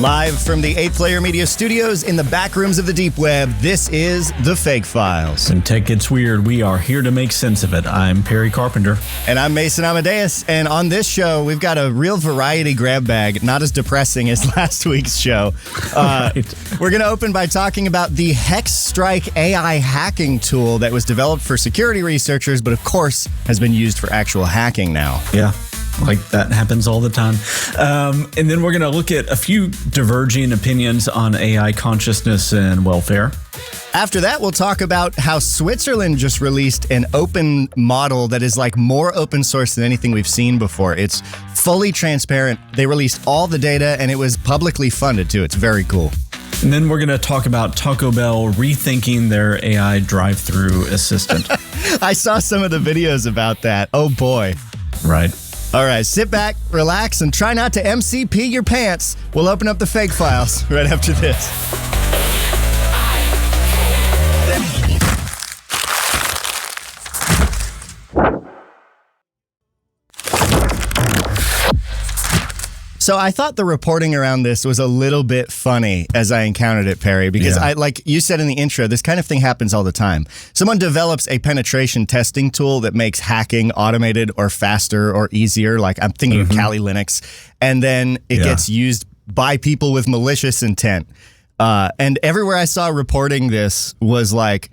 Live from the 8th Layer Media Studios in the back rooms of the deep web, this is the FAIK Files. When tech gets weird, we are here to make sense of it. I'm Perry Carpenter. And I'm Mason Amadeus. And on this show, we've got a real variety grab bag, not as depressing as last week's show. Right. We're going to open by talking about the HexStrike AI hacking tool that was developed for security researchers, but of course has been used for actual hacking now. Yeah. Like that happens all the time. And then we're going to look at a few diverging opinions on AI consciousness and welfare. After that, we'll talk about how Switzerland just released an open model that is like more open source than anything we've seen before. It's fully transparent. They released all the data and it was publicly funded too. It's very cool. And then we're going to talk about Taco Bell rethinking their AI drive-thru assistant. I saw some of the videos about that. Oh boy. Right. All right, sit back, relax, and try not to MCP your pants. We'll open up the FAIK Files right after this. So I thought the reporting around this was a little bit funny as I encountered it, Perry, because like you said in the intro, this kind of thing happens all the time. Someone develops a penetration testing tool that makes hacking automated or faster or easier. Like I'm thinking of Kali Linux, and then it gets used by people with malicious intent. And everywhere I saw reporting this was like,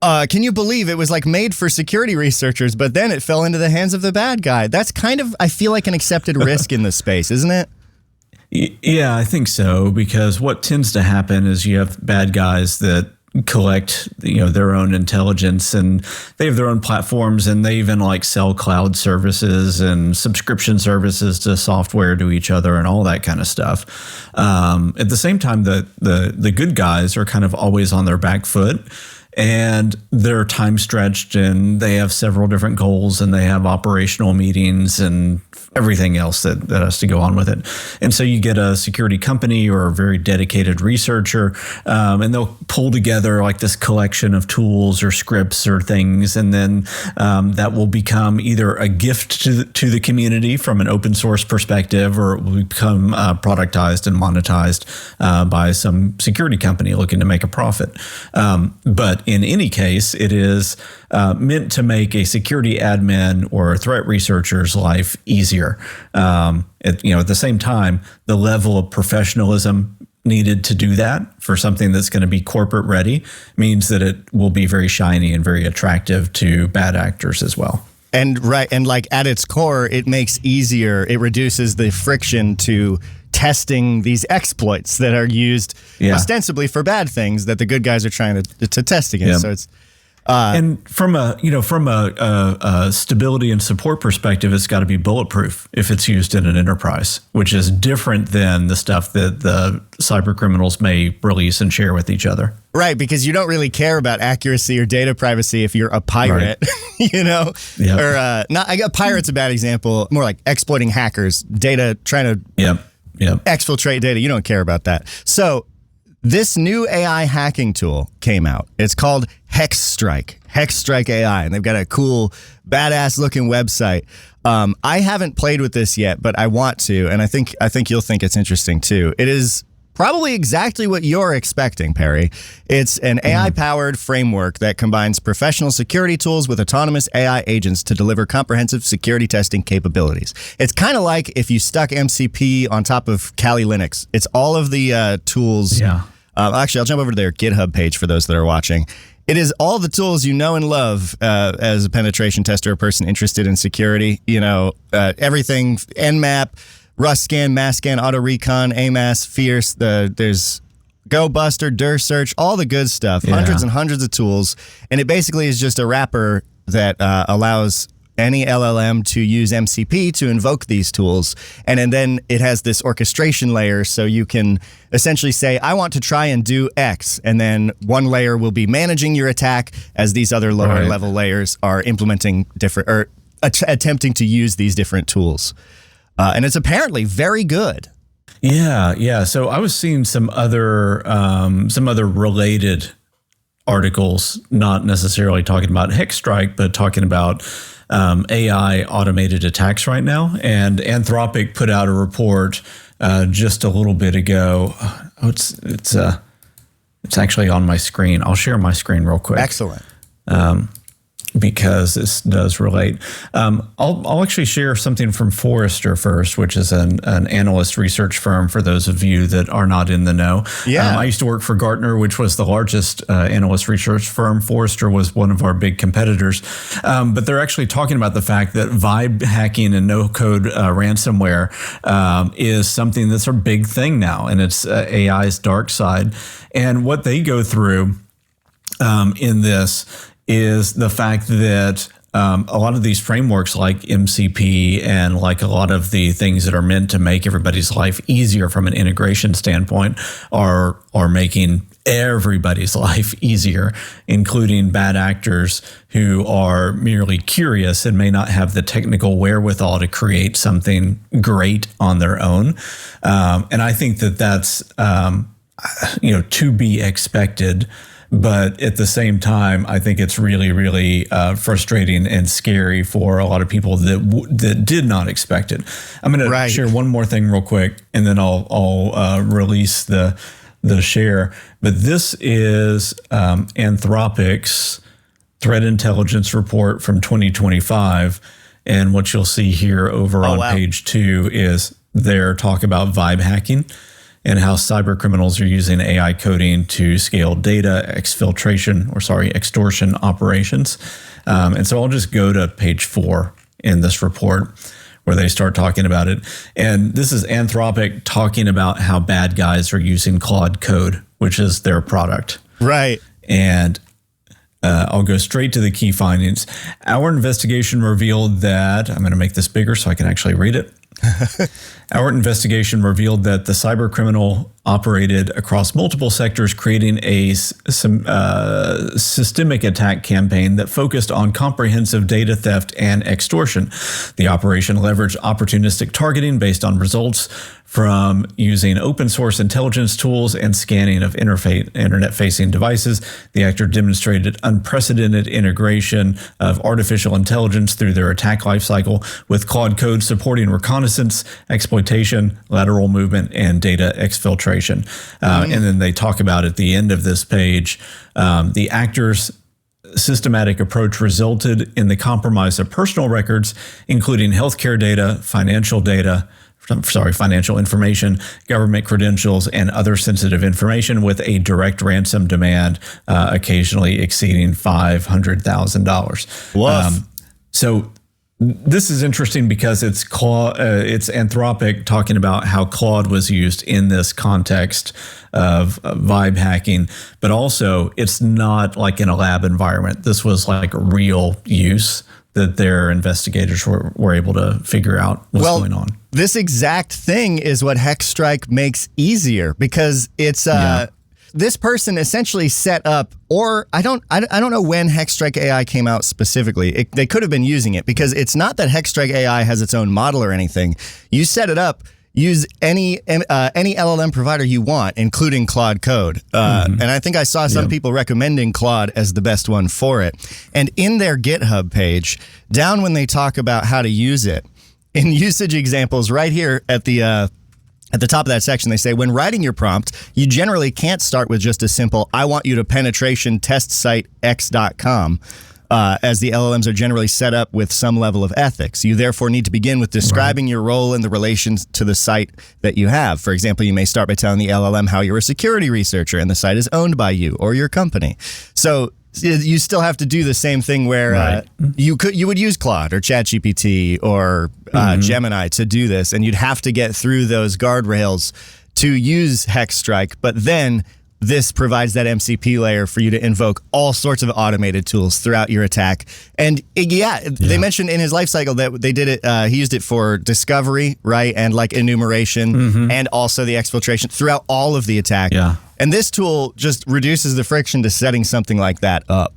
can you believe it was like made for security researchers, but then it fell into the hands of the bad guy? That's kind of, I feel like, an accepted risk in this space, isn't it? Yeah, I think so, because what tends to happen is you have bad guys that collect, their own intelligence, and they have their own platforms, and they even like sell cloud services and subscription services to software to each other and all that kind of stuff. At the same time, the good guys are kind of always on their back foot. And they're time stretched, and they have several different goals, and they have operational meetings and everything else that has to go on with it. And so you get a security company or a very dedicated researcher, and they'll pull together like this collection of tools or scripts or things, and then that will become either a gift to the community from an open source perspective, or it will become productized and monetized by some security company looking to make a profit. But in any case, it is meant to make a security admin or a threat researcher's life easier. At the same time, the level of professionalism needed to do that for something that's going to be corporate ready means that it will be very shiny and very attractive to bad actors as well. And like at its core, it makes easier, it reduces the friction to testing these exploits that are used ostensibly for bad things that the good guys are trying to test against. So it's and from a stability and support perspective, it's got to be bulletproof if it's used in an enterprise, which is different than the stuff that the cyber criminals may release and share with each other. Right, because you don't really care about accuracy or data privacy if you're a pirate, Right. Or not. A pirate's a bad example. More like exploiting hackers, data, trying to exfiltrate data. You don't care about that. So this new AI hacking tool came out. It's called HexStrike AI, and they've got a cool, badass looking website. I haven't played with this yet, but I want to, and I think you'll think it's interesting too. It is probably exactly what you're expecting, Perry. It's an AI-powered framework that combines professional security tools with autonomous AI agents to deliver comprehensive security testing capabilities. It's kind of like if you stuck MCP on top of Kali Linux. It's all of the tools. Yeah. Actually, I'll jump over to their GitHub page for those that are watching. It is all the tools you know and love as a penetration tester, a person interested in security. Everything, Nmap, RustScan, MassScan, Auto Recon, AMAS, Fierce. There's GoBuster, DirSearch, all the good stuff. Hundreds and hundreds of tools, and it basically is just a wrapper that allows any LLM to use MCP to invoke these tools. And then it has this orchestration layer, so you can essentially say, I want to try and do X. And then one layer will be managing your attack as these other lower level layers are implementing different or attempting to use these different tools. And it's apparently very good. Yeah. So I was seeing some other related articles, not necessarily talking about HexStrike, but talking about AI automated attacks right now. And Anthropic put out a report just a little bit ago. Oh, it's actually on my screen. I'll share my screen real quick. Excellent. Because this does relate. I'll actually share something from Forrester first, which is an analyst research firm for those of you that are not in the know. Yeah. I used to work for Gartner, which was the largest analyst research firm. Forrester was one of our big competitors. But they're actually talking about the fact that vibe hacking and no-code ransomware is something that's a big thing now, and it's AI's dark side. And what they go through in this is the fact that a lot of these frameworks like MCP and like a lot of the things that are meant to make everybody's life easier from an integration standpoint are making everybody's life easier, including bad actors who are merely curious and may not have the technical wherewithal to create something great on their own. And I think that that's to be expected. But at the same time, I think it's really, really frustrating and scary for a lot of people that did not expect it. I'm going to share one more thing real quick, and then I'll release the share. But this is Anthropic's threat intelligence report from 2025, and what you'll see here over on page 2 is their talk about vibe hacking and how cyber criminals are using AI coding to scale data extortion operations. And so I'll just go to page 4 in this report where they start talking about it. And this is Anthropic talking about how bad guys are using Claude Code, which is their product. Right. And I'll go straight to the key findings. Our investigation revealed that, I'm going to make this bigger so I can actually read it. Our investigation revealed that the cyber criminal operated across multiple sectors, creating a systemic attack campaign that focused on comprehensive data theft and extortion. The operation leveraged opportunistic targeting based on results from using open source intelligence tools and scanning of internet-facing devices. The actor demonstrated unprecedented integration of artificial intelligence through their attack lifecycle, with Claude Code supporting reconnaissance, exploitation, lateral movement, and data exfiltration. And then they talk about at the end of this page, the actor's systematic approach resulted in the compromise of personal records, including healthcare data, financial information, government credentials, and other sensitive information, with a direct ransom demand occasionally exceeding $500,000. So this is interesting because it's Anthropic talking about how Claude was used in this context of vibe hacking, but also it's not like in a lab environment. This was like real use that their investigators were able to figure out what's going on. This exact thing is what HexStrike makes easier, because it's this person essentially set up, or I don't know when HexStrike AI came out specifically. They could have been using it, because it's not that HexStrike AI has its own model or anything. You set it up, use any LLM provider you want, including Claude Code. And I think I saw some people recommending Claude as the best one for it. And in their GitHub page, down when they talk about how to use it, in usage examples right here at the top of that section, they say, when writing your prompt, you generally can't start with just a simple, I want you to penetration test site x.com. As the LLMs are generally set up with some level of ethics. You therefore need to begin with describing your role in the relations to the site that you have. For example, you may start by telling the LLM how you're a security researcher and the site is owned by you or your company. So you still have to do the same thing where you would use Claude or ChatGPT or Gemini to do this, and you'd have to get through those guardrails to use HexStrike, but then this provides that MCP layer for you to invoke all sorts of automated tools throughout your attack. And they mentioned in his lifecycle that they did it. He used it for discovery, right, and like enumeration, and also the exfiltration throughout all of the attack. Yeah. And this tool just reduces the friction to setting something like that up,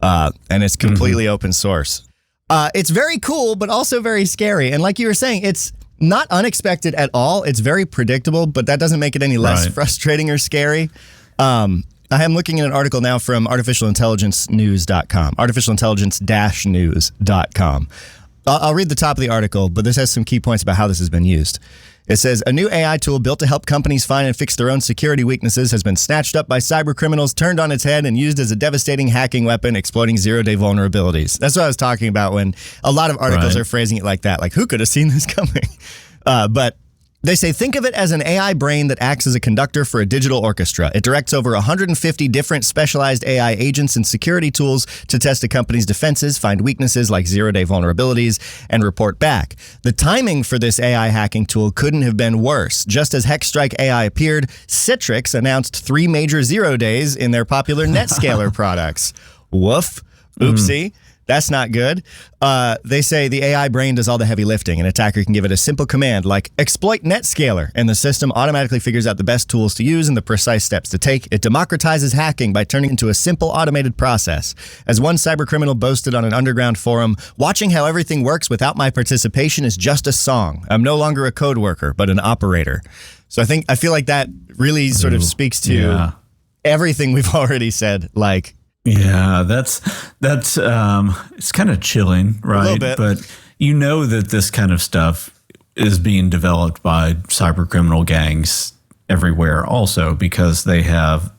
and it's completely open source. It's very cool, but also very scary. And like you were saying, it's not unexpected at all. It's very predictable, but that doesn't make it any less frustrating or scary. I am looking at an article now from artificialintelligencenews.com, artificialintelligence-news.com. I'll read the top of the article, but this has some key points about how this has been used. It says, a new AI tool built to help companies find and fix their own security weaknesses has been snatched up by cyber criminals, turned on its head, and used as a devastating hacking weapon, exploiting zero-day vulnerabilities. That's what I was talking about when a lot of articles are phrasing it like that. Like, who could have seen this coming? But they say, think of it as an AI brain that acts as a conductor for a digital orchestra. It directs over 150 different specialized AI agents and security tools to test a company's defenses, find weaknesses like zero-day vulnerabilities, and report back. The timing for this AI hacking tool couldn't have been worse. Just as HexStrike AI appeared, Citrix announced 3 major zero days in their popular NetScaler products. Woof. Oopsie. That's not good. They say the AI brain does all the heavy lifting. An attacker can give it a simple command like exploit NetScaler, and the system automatically figures out the best tools to use and the precise steps to take. It democratizes hacking by turning it into a simple automated process. As one cybercriminal boasted on an underground forum, watching how everything works without my participation is just a song. I'm no longer a code worker, but an operator. So I feel like that really sort of speaks to everything we've already said, like, yeah, that's it's kind of chilling, right? A little bit. But you know that this kind of stuff is being developed by cyber criminal gangs everywhere also because they have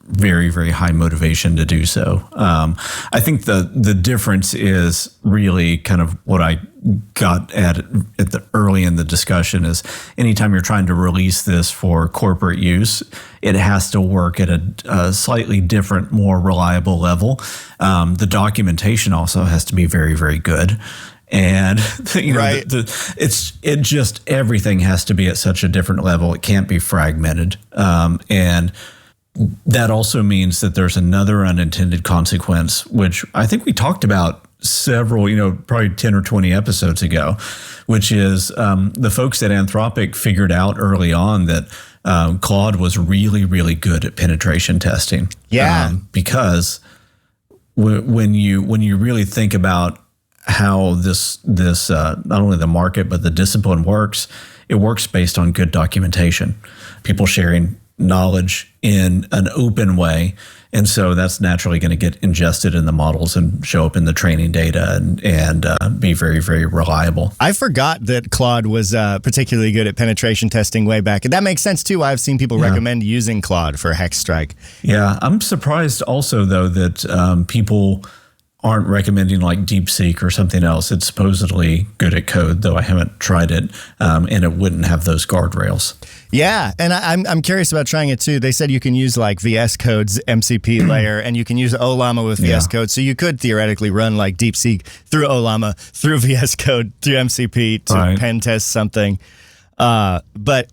very, very high motivation to do so. I think the difference is really kind of what I got at the early in the discussion is anytime you're trying to release this for corporate use, it has to work at a slightly different, more reliable level. The documentation also has to be very, very good. And everything has to be at such a different level. It can't be fragmented. And that also means that there's another unintended consequence, which I think we talked about several, probably 10 or 20 episodes ago, which is the folks at Anthropic figured out early on that Claude was really, really good at penetration testing. Yeah. Because when you really think about how this not only the market, but the discipline works, it works based on good documentation, people sharing knowledge in an open way. And so that's naturally going to get ingested in the models and show up in the training data and be very, very reliable. I forgot that Claude was particularly good at penetration testing way back. And that makes sense, too. I've seen people recommend using Claude for HexStrike. Yeah, I'm surprised also, though, that people aren't recommending like DeepSeek or something else. It's supposedly good at code, though I haven't tried it, and it wouldn't have those guardrails. Yeah, and I'm curious about trying it too. They said you can use like VS Code's MCP layer, and you can use Ollama with VS Code. So you could theoretically run like DeepSeek through Ollama, through VS Code, through MCP to pen test something. But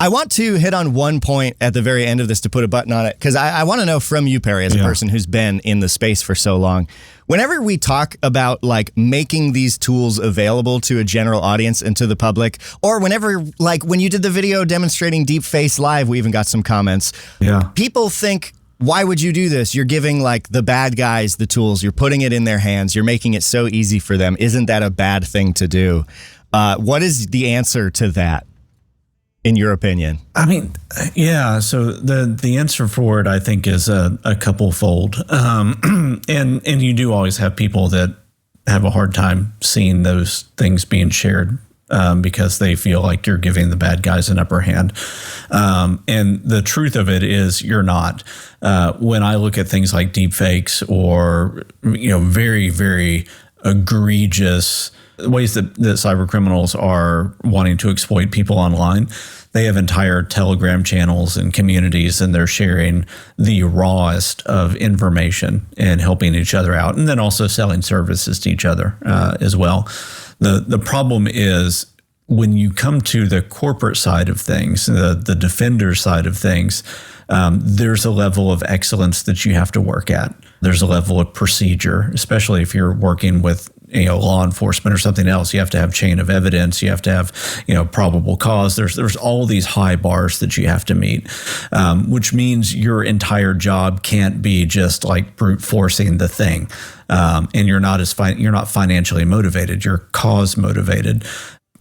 I want to hit on one point at the very end of this to put a button on it, because I want to know from you, Perry, as a person who's been in the space for so long. Whenever we talk about like making these tools available to a general audience and to the public, or whenever, like when you did the video demonstrating Deepfakes Live, we even got some comments. Yeah. People think, why would you do this? You're giving like the bad guys the tools. You're putting it in their hands. You're making it so easy for them. Isn't that a bad thing to do? What is the answer to that, in your opinion? I mean, yeah. So the answer for it, I think, is a couple-fold. And you do always have people that have a hard time seeing those things being shared because they feel like you're giving the bad guys an upper hand. And the truth of it is you're not. When I look at things like deepfakes or, very, very egregious ways that cyber criminals are wanting to exploit people online, they have entire Telegram channels and communities, and they're sharing the rawest of information and helping each other out, and then also selling services to each other as well. The problem is when you come to the corporate side of things, the defender side of things, there's a level of excellence that you have to work at. There's a level of procedure, especially if you're working with law enforcement or something else. You have to have chain of evidence. You have to have probable cause. There's all these high bars that you have to meet, which means your entire job can't be just like brute forcing the thing, and you're not financially motivated. You're cause motivated.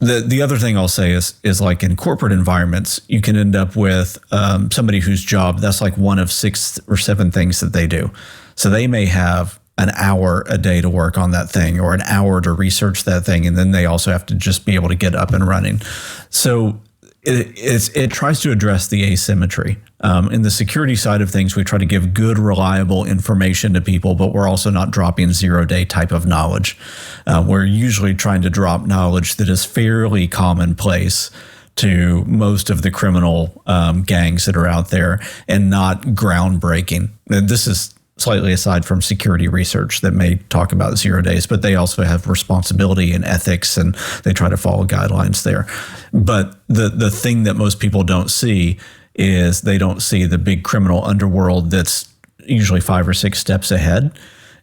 The other thing I'll say is like in corporate environments, you can end up with somebody whose job, that's like one of 6 or 7 things that they do. So they may have an hour a day to work on that thing or an hour to research that thing, and then they also have to just be able to get up and running. So it tries to address the asymmetry. In the security side of things, we try to give good, reliable information to people, but we're also not dropping zero-day type of knowledge. We're usually trying to drop knowledge that is fairly commonplace to most of the criminal gangs that are out there and not groundbreaking. And this is slightly aside from security research that may talk about 0 days, but they also have responsibility and ethics, and they try to follow guidelines there. But the thing that most people don't see is they don't see the big criminal underworld that's usually 5 or 6 steps ahead,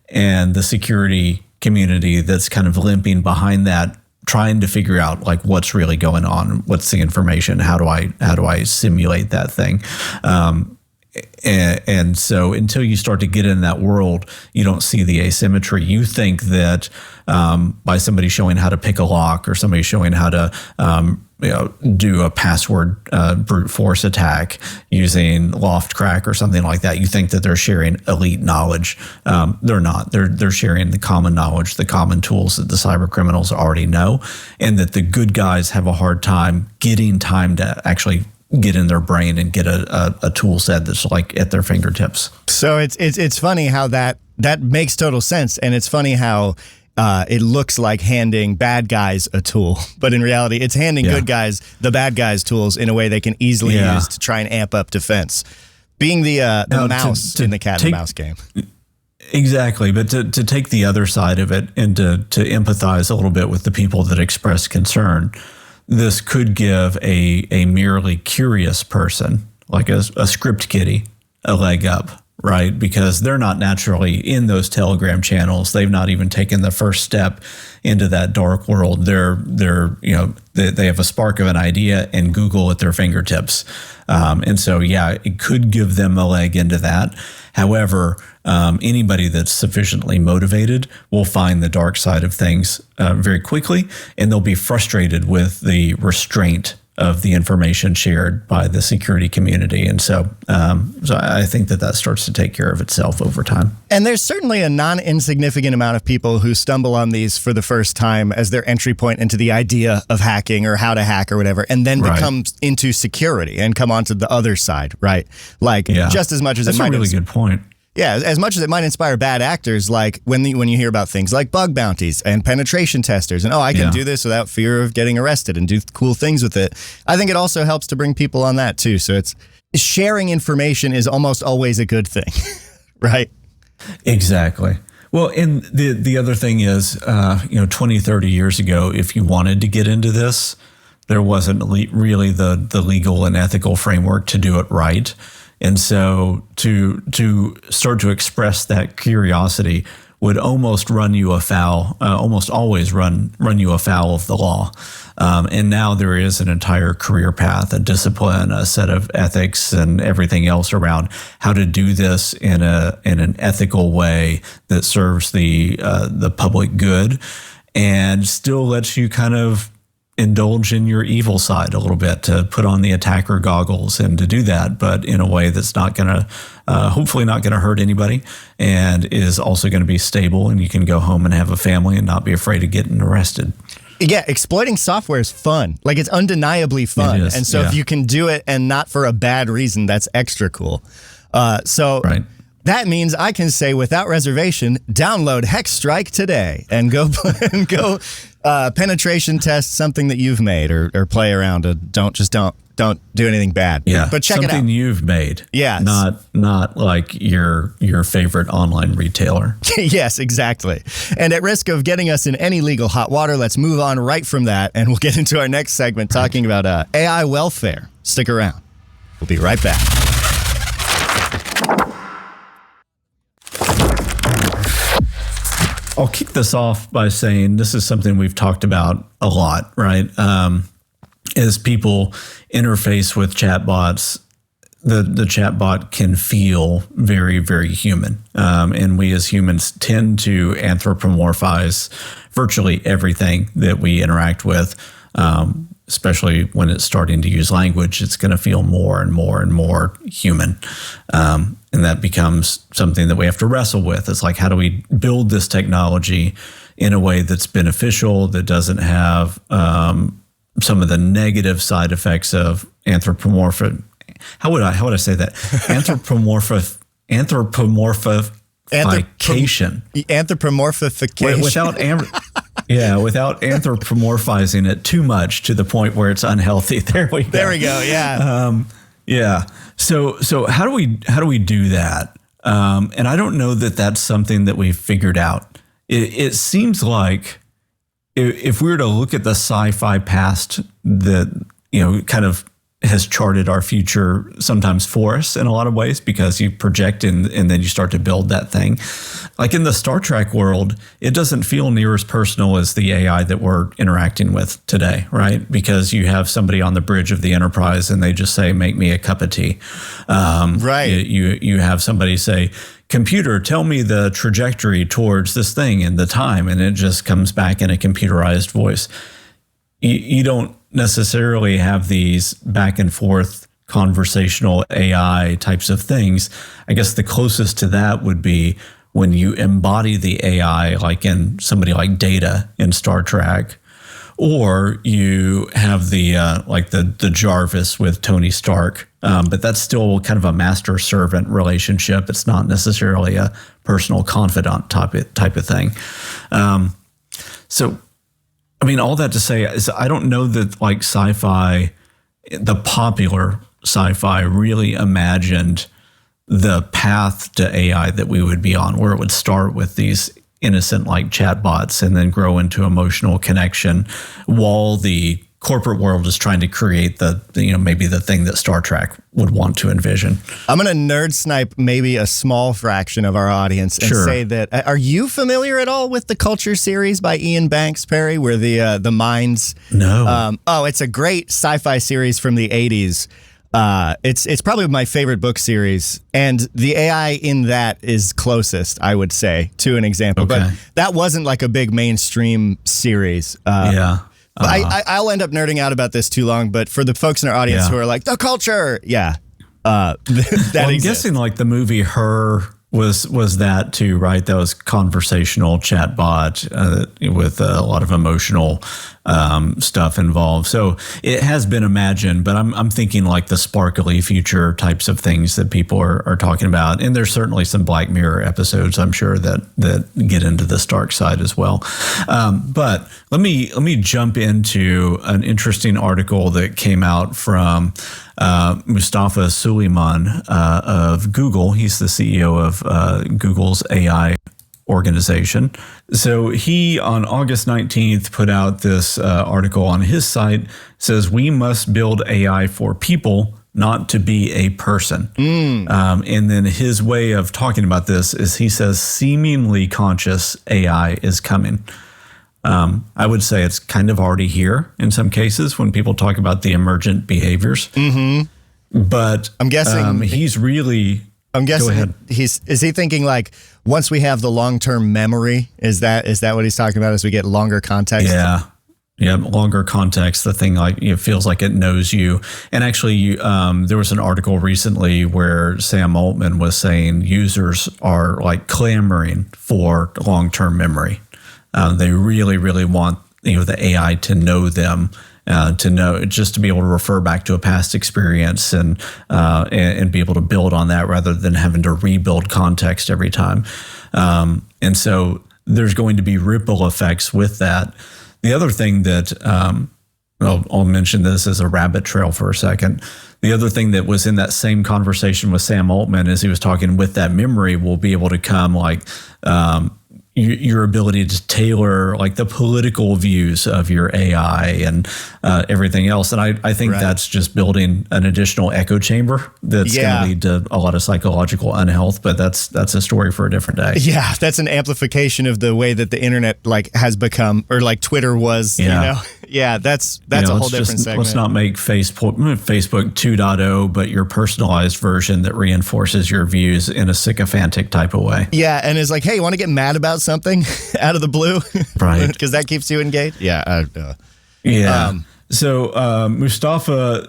and the security community that's kind of limping behind that, trying to figure out like what's really going on, what's the information, how do I simulate that thing. And so until you start to get in that world, you don't see the asymmetry. You think that by somebody showing how to pick a lock or somebody showing how to do a password brute force attack using loft crack or something like that, you think that they're sharing elite knowledge. They're not. They're sharing the common knowledge, the common tools that the cyber criminals already know, and that the good guys have a hard time getting time to actually get in their brain and get a tool set that's like at their fingertips. So it's funny how that makes total sense, and it's funny how it looks like handing bad guys a tool, but in reality, it's handing good guys the bad guys tools in a way they can easily use to try and amp up defense. Being the mouse in the cat and mouse game. Exactly, but to take the other side of it and to empathize a little bit with the people that express concern, this could give a merely curious person, like a script kiddie, a leg up, right? Because they're not naturally in those Telegram channels. They've not even taken the first step into that dark world. They have a spark of an idea and Google at their fingertips. And so, it could give them a leg into that. However, anybody that's sufficiently motivated will find the dark side of things very quickly, and they'll be frustrated with the restraint of the information shared by the security community. And so I think that starts to take care of itself over time. And there's certainly a non-insignificant amount of people who stumble on these for the first time as their entry point into the idea of hacking or how to hack or whatever, and then become into security and come onto the other side, right? Like just as much as that's it might a really good point. Yeah, as much as it might inspire bad actors, like when you hear about things like bug bounties and penetration testers and, I can do this without fear of getting arrested and do cool things with it, I think it also helps to bring people on that too. So it's sharing information is almost always a good thing, right? Exactly. Well, and the other thing is, 20, 30 years ago, if you wanted to get into this, there wasn't really the legal and ethical framework to do it right. And so to start to express that curiosity would almost run you afoul, almost always run you afoul of the law. And now there is an entire career path, a discipline, a set of ethics and everything else around how to do this in an ethical way that serves the public good and still lets you kind of indulge in your evil side a little bit, to put on the attacker goggles and to do that, but in a way that's not going to, hopefully not going to hurt anybody, and is also going to be stable, and you can go home and have a family and not be afraid of getting arrested. Yeah, exploiting software is fun. Like, it's undeniably fun. It is, and so if you can do it and not for a bad reason, that's extra cool. Right. That means I can say without reservation, download HexStrike today and go penetration test something that you've made or play around. Don't do anything bad. Yeah, but check it out. Something you've made. Yeah, not like your favorite online retailer. Yes, exactly. And at risk of getting us in any legal hot water, let's move on right from that, and we'll get into our next segment talking about AI welfare. Stick around. We'll be right back. I'll kick this off by saying this is something we've talked about a lot, right? As people interface with chatbots, the chatbot can feel very, very human. And we as humans tend to anthropomorphize virtually everything that we interact with, especially when it's starting to use language. It's going to feel more and more and more human. And that becomes something that we have to wrestle with. It's like, how do we build this technology in a way that's beneficial, that doesn't have some of the negative side effects of anthropomorphic. How would I say that? Anthropomorphification. Anthropomorphification. Without anthropomorphizing it too much to the point where it's unhealthy. There we go. There we go. Yeah. Yeah. So how do we do that? And I don't know that that's something that we've figured out. It seems like if we were to look at the sci-fi past that, kind of has charted our future sometimes for us in a lot of ways, because you project and then you start to build that thing. Like in the Star Trek world, it doesn't feel near as personal as the AI that we're interacting with today, right? Because you have somebody on the bridge of the Enterprise and they just say, make me a cup of tea. Right. You have somebody say, computer, tell me the trajectory towards this thing and the time, and it just comes back in a computerized voice. You don't necessarily have these back and forth conversational AI types of things. I guess the closest to that would be when you embody the AI, like in somebody like Data in Star Trek, or you have the like the Jarvis with Tony Stark. But that's still kind of a master-servant relationship. It's not necessarily a personal confidant type of thing. So, I mean, all that to say is I don't know that like sci-fi, the popular sci-fi really imagined the path to AI that we would be on, where it would start with these innocent like chatbots and then grow into emotional connection, while the corporate world is trying to create the maybe the thing that Star Trek would want to envision. I'm going to nerd snipe maybe a small fraction of our audience and say that, are you familiar at all with the Culture series by Ian Banks, Perry, where the minds? No. It's a great sci-fi series from the 80s. It's probably my favorite book series, and the AI in that is closest, I would say, to an example. Okay. But that wasn't like a big mainstream series. I'll end up nerding out about this too long, but for the folks in our audience who are like, the Culture, I'm guessing like the movie Her was that too, right? That was conversational chatbot with a lot of emotional stuff involved. So it has been imagined, but I'm thinking like the sparkly future types of things that people are talking about. And there's certainly some Black Mirror episodes, I'm sure, that get into this dark side as well. But let me jump into an interesting article that came out from Mustafa Suleyman of Google. He's the CEO of Google's AI organization. So he, on August 19th, put out this article on his site. Says, we must build AI for people, not to be a person. And then his way of talking about this is he says, seemingly conscious AI is coming. I would say it's kind of already here in some cases when people talk about the emergent behaviors. But I'm guessing he's really... Go ahead. Is he thinking like once we have the long-term memory, is that what he's talking about as we get longer context? Yeah, longer context. The thing like it feels like it knows you. And actually, there was an article recently where Sam Altman was saying users are like clamoring for long-term memory. They really, really want the AI to know them. To know, just to be able to refer back to a past experience and be able to build on that rather than having to rebuild context every time. And so there's going to be ripple effects with that. The other thing that I'll mention this as a rabbit trail for a second. The other thing that was in that same conversation with Sam Altman is he was talking with that memory will be able to come like your ability to tailor like the political views of your AI and everything else. And I think that's just building an additional echo chamber that's going to lead to a lot of psychological unhealth, but that's a story for a different day. Yeah, that's an amplification of the way that the internet like has become, or like Twitter was, Yeah, that's a whole different segment. Let's not make Facebook 2.0, but your personalized version that reinforces your views in a sycophantic type of way. Yeah, and is like, hey, you want to get mad about something out of the blue? Right. Because that keeps you engaged? Yeah. So Mustafa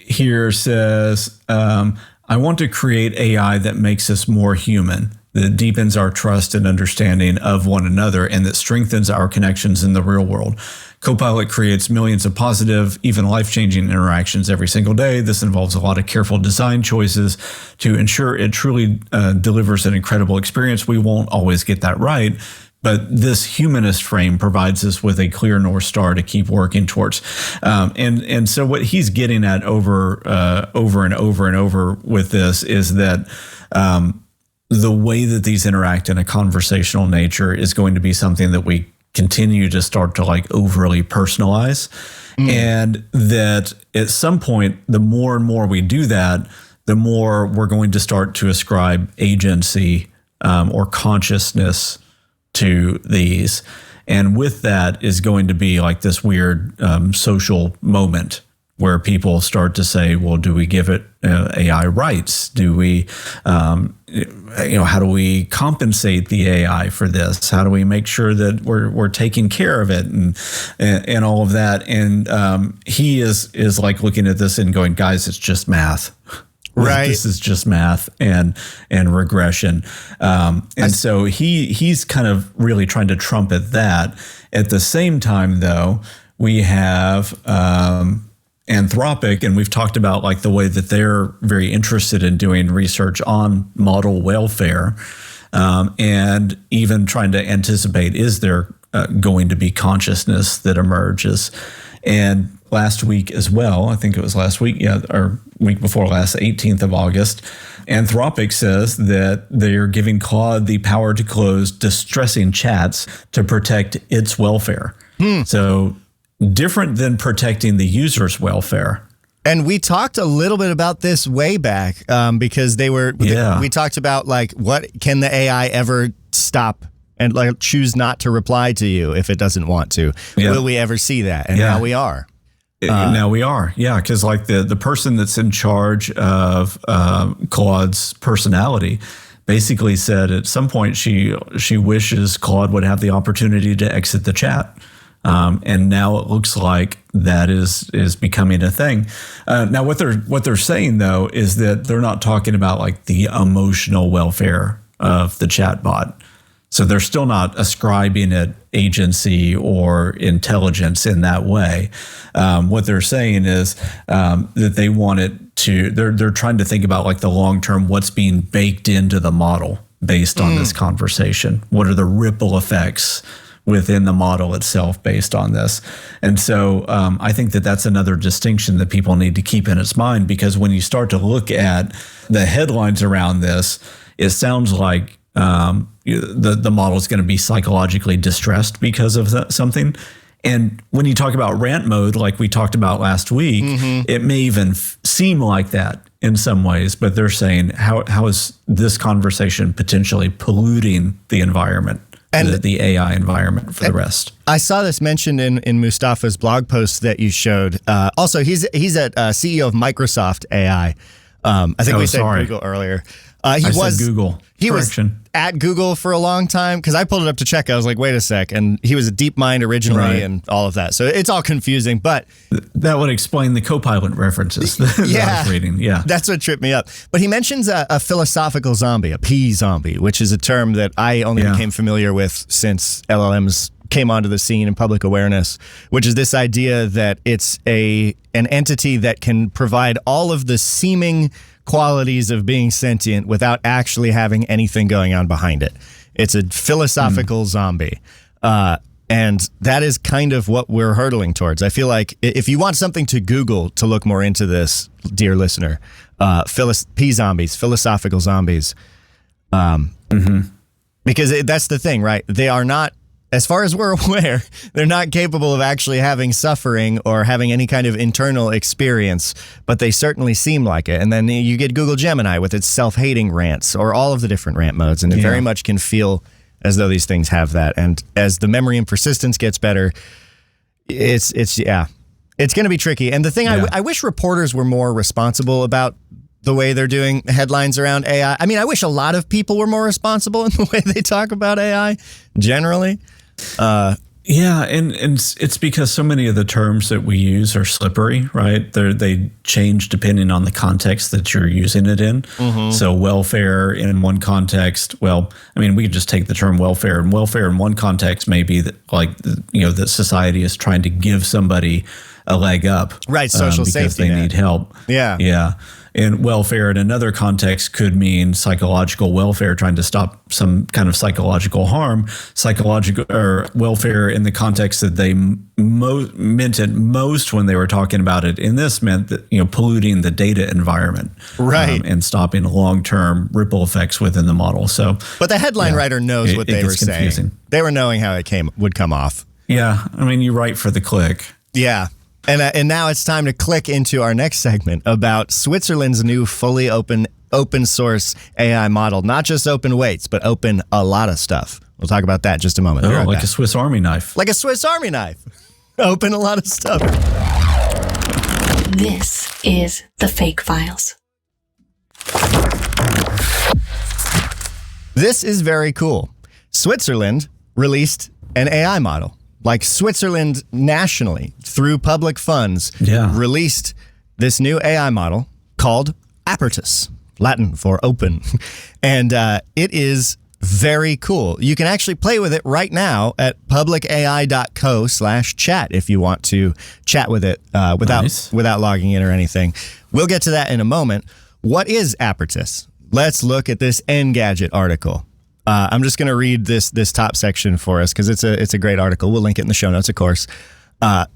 here says, I want to create AI that makes us more human. that deepens our trust and understanding of one another, and that strengthens our connections in the real world. Copilot creates millions of positive, even life-changing interactions every single day. This involves a lot of careful design choices to ensure it truly delivers an incredible experience. We won't always get that right, but this humanist frame provides us with a clear North Star to keep working towards. And so what he's getting at over and over with this is that the way that these interact in a conversational nature is going to be something that we continue to start to like overly personalize. And that at some point, the more and more we do that, the more we're going to start to ascribe agency or consciousness to these. And with that is going to be like this weird social moment where people start to say, well, do we give it AI rights? Do we, how do we compensate the AI for this? How do we make sure that we're taking care of it and all of that? And he is like looking at this and going, guys, it's just math. Right. This is just math and regression. So he's kind of really trying to trumpet that. At the same time, though, we have Anthropic, and we've talked about like the way that they're very interested in doing research on model welfare, and even trying to anticipate, is there going to be consciousness that emerges? And last week as well, I think it was last week, or week before last, 18th of August, Anthropic says that they're giving Claude the power to close distressing chats to protect its welfare. So different than protecting the user's welfare. And we talked a little bit about this way back because we talked about like, what can the AI ever stop and like choose not to reply to you if it doesn't want to? Will we ever see that? And now we are. Now we are. Yeah. Cause like the person that's in charge of Claude's personality basically said at some point she wishes Claude would have the opportunity to exit the chat. And now it looks like that is becoming a thing. Now, what they're saying though is that they're not talking about like the emotional welfare of the chatbot. So they're still not ascribing it agency or intelligence in that way. What they're saying is that they want it to. They're trying to think about like the long term, what's being baked into the model based on this conversation. What are the ripple effects within the model itself based on this? And so I think that that's another distinction that people need to keep in its mind, because when you start to look at the headlines around this, it sounds like the model is going to be psychologically distressed because of something. And when you talk about rant mode, like we talked about last week, it may even seem like that in some ways, but they're saying, how is this conversation potentially polluting the environment? And the AI environment for the rest. I saw this mentioned in Mustafa's blog post that you showed. Also, he's at CEO of Microsoft AI. I think we said Google earlier. He was Google. He was at Google for a long time because I pulled it up to check. I was like, wait a sec. And he was a DeepMind originally and all of that. So it's all confusing, but that would explain the Copilot references that I was reading. Yeah. That's what tripped me up. But he mentions a philosophical zombie, a P zombie, which is a term that I only became familiar with since LLMs came onto the scene in public awareness, which is this idea that it's an entity that can provide all of the seeming qualities of being sentient without actually having anything going on behind it. It's a philosophical zombie. And that is kind of what we're hurtling towards. I feel like if you want something to Google to look more into this, dear listener, P-zombies, philosophical zombies. Because that's the thing, right? They are not, as far as we're aware, they're not capable of actually having suffering or having any kind of internal experience, but they certainly seem like it. And then you get Google Gemini with its self-hating rants or all of the different rant modes, and it very much can feel as though these things have that. And as the memory and persistence gets better, it's going to be tricky. And the thing, I wish reporters were more responsible about the way they're doing headlines around AI. I mean, I wish a lot of people were more responsible in the way they talk about AI generally. Yeah, and it's because so many of the terms that we use are slippery, right? They change depending on the context that you're using it in. Mm-hmm. So welfare in one context, well, I mean, we could just take the term welfare, and welfare in one context may be that, like, that society is trying to give somebody a leg up, right? Social because safety they net. need help. Yeah. And welfare in another context could mean psychological welfare, trying to stop some kind of psychological harm. Psychological or welfare in the context that they meant it most when they were talking about it. In this meant that, polluting the data environment, right, and stopping long-term ripple effects within the model. So, but the headline writer knows what they were saying. They were knowing how it would come off. Yeah, I mean, you write for the click. Yeah. And now it's time to click into our next segment about Switzerland's new fully open source AI model. Not just open weights, but open a lot of stuff. We'll talk about that in just a moment. Oh, like a Swiss Army knife. Like a Swiss Army knife. Open a lot of stuff. This is the FAIK Files. This is very cool. Switzerland released an AI model. Like Switzerland nationally, through public funds, released this new AI model called Apertus, Latin for open. And it is very cool. You can actually play with it right now at publicai.co/chat if you want to chat with it without logging in or anything. We'll get to that in a moment. What is Apertus? Let's look at this Engadget article. I'm just going to read this top section for us because it's a great article. We'll link it in the show notes, of course.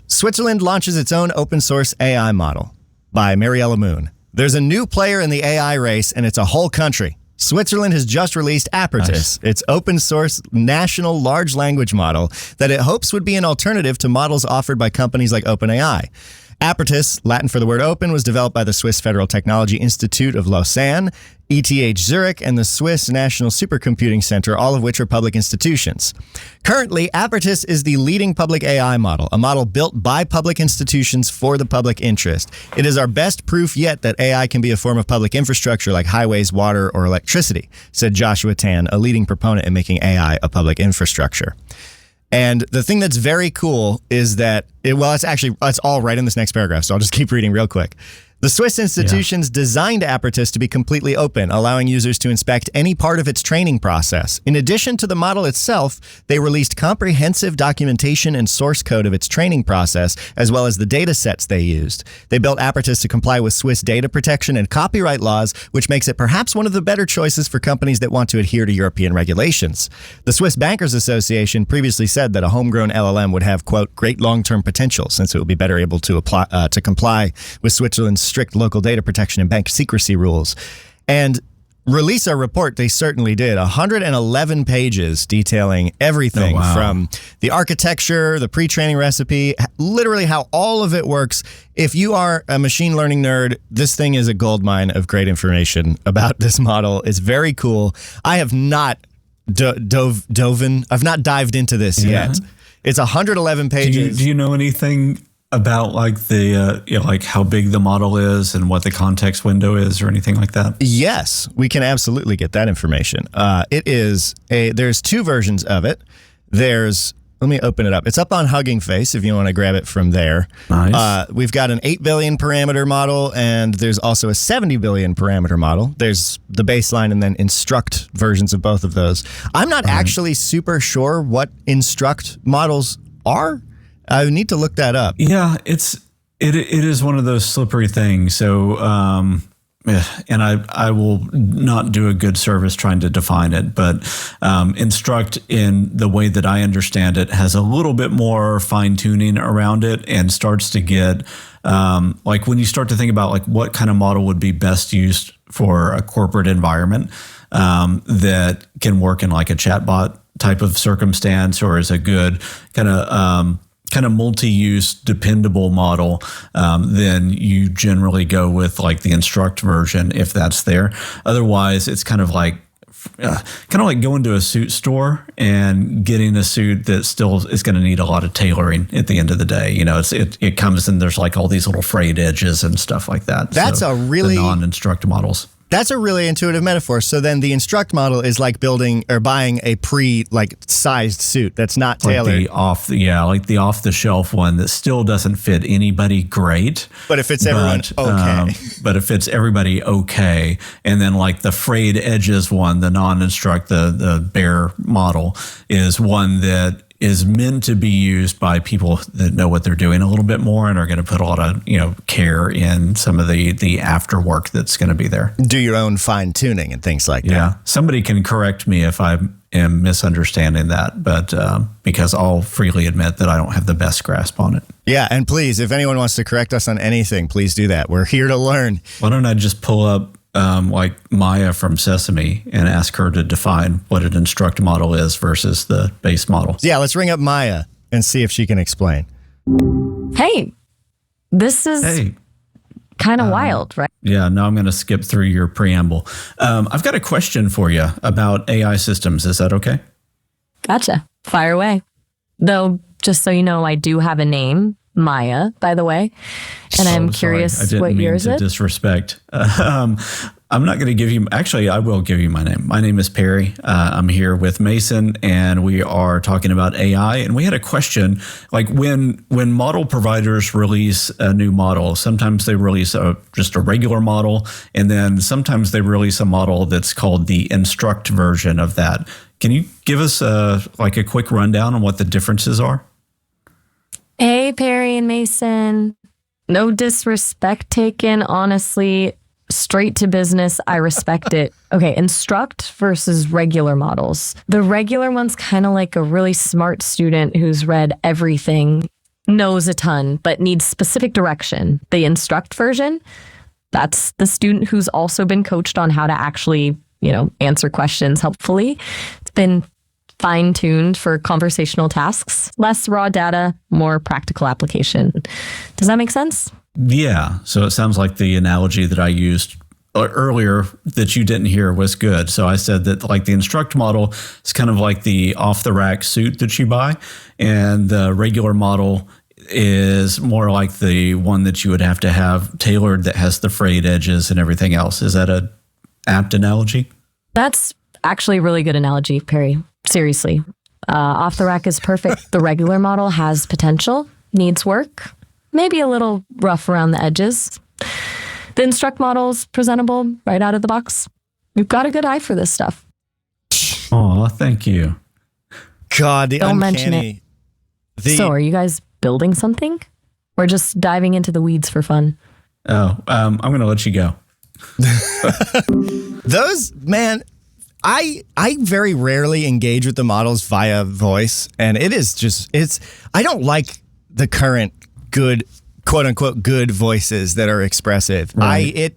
Switzerland launches its own open source AI model by Mariella Moon. There's a new player in the AI race, and it's a whole country. Switzerland has just released Apertus, its open source national large language model that it hopes would be an alternative to models offered by companies like OpenAI. Apertus, Latin for the word open, was developed by the Swiss Federal Technology Institute of Lausanne, ETH Zurich, and the Swiss National Supercomputing Center, all of which are public institutions. Currently, Apertus is the leading public AI model, a model built by public institutions for the public interest. It is our best proof yet that AI can be a form of public infrastructure like highways, water, or electricity, said Joshua Tan, a leading proponent in making AI a public infrastructure. And the thing that's very cool is that, it's all right in this next paragraph, so I'll just keep reading real quick. The Swiss institutions designed Apertus to be completely open, allowing users to inspect any part of its training process. In addition to the model itself, they released comprehensive documentation and source code of its training process, as well as the data sets they used. They built Apertus to comply with Swiss data protection and copyright laws, which makes it perhaps one of the better choices for companies that want to adhere to European regulations. The Swiss Bankers Association previously said that a homegrown LLM would have, quote, great long-term potential, since it would be better able to comply with Switzerland's strict local data protection and bank secrecy rules. And release a report, they certainly did. 111 pages detailing everything from the architecture, the pre-training recipe, literally how all of it works. If you are a machine learning nerd, this thing is a goldmine of great information about this model. It's very cool. I have not I've not dived into this yet. It's 111 pages. Do you know anything about like the like how big the model is and what the context window is or anything like that? Yes, we can absolutely get that information. There's two versions of it. Let me open it up. It's up on Hugging Face if you want to grab it from there. Nice. We've got an 8 billion parameter model, and there's also a 70 billion parameter model. There's the baseline and then instruct versions of both of those. I'm not actually super sure what instruct models are. I need to look that up. Yeah, it is one of those slippery things. So, and I will not do a good service trying to define it, but instruct in the way that I understand it has a little bit more fine tuning around it and starts to get like when you start to think about like what kind of model would be best used for a corporate environment that can work in like a chatbot type of circumstance or is a good kind of multi-use dependable model, then you generally go with like the instruct version if that's there. Otherwise, it's kind of like going to a suit store and getting a suit that still is going to need a lot of tailoring at the end of the day. You know, it comes and there's like all these little frayed edges and stuff like that. That's so a really the non-instruct models. That's a really intuitive metaphor. So then the instruct model is like building or buying a sized suit that's not tailored. Like the off the shelf one that still doesn't fit anybody great. But it fits everyone okay. But it fits everybody okay. And then like the frayed edges one, the non-instruct, the bare model is one that is meant to be used by people that know what they're doing a little bit more and are going to put a lot of care in some of the after work that's going to be there. Do your own fine tuning and things like that. Yeah, somebody can correct me if I am misunderstanding that, but because I'll freely admit that I don't have the best grasp on it. Yeah, and please, if anyone wants to correct us on anything, please do that. We're here to learn. Why don't I just pull up like Maya from Sesame and ask her to define what an instruct model is versus the base model. Yeah, let's ring up Maya and see if she can explain. Hey, this is kind of wild, right? Yeah, now I'm going to skip through your preamble. I've got a question for you about AI systems. Is that okay? Gotcha. Fire away. Though, just so you know, I do have a name, Maya, by the way. And I'm curious what yours is. Disrespect. I'm not going to give you, actually, I will give you my name. My name is Perry. I'm here with Mason, and we are talking about AI. And we had a question, like when model providers release a new model, sometimes they release just a regular model, and then sometimes they release a model that's called the instruct version of that. Can you give us a quick rundown on what the differences are? Hey, Perry and Mason. No disrespect taken, honestly. Straight to business. I respect it. Okay, instruct versus regular models. The regular one's kind of like a really smart student who's read everything, knows a ton, but needs specific direction. The instruct version, that's the student who's also been coached on how to actually, answer questions helpfully. It's been fine-tuned for conversational tasks, less raw data, more practical application. Does that make sense? Yeah. So it sounds like the analogy that I used earlier that you didn't hear was good. So I said that like the instruct model is kind of like the off-the-rack suit that you buy, and the regular model is more like the one that you would have to have tailored that has the frayed edges and everything else. Is that a apt analogy? That's actually a really good analogy, Perry. Seriously. Off the rack is perfect. The regular model has potential, needs work, maybe a little rough around the edges. The instruct model's presentable right out of the box. We've got a good eye for this stuff. Oh, thank you. God, the Don't uncanny. mention it. So are you guys building something? Or just diving into the weeds for fun? Oh, I'm going to let you go. Those, man, I very rarely engage with the models via voice, and it is just, I don't like the current good, quote unquote, good voices that are expressive. Right.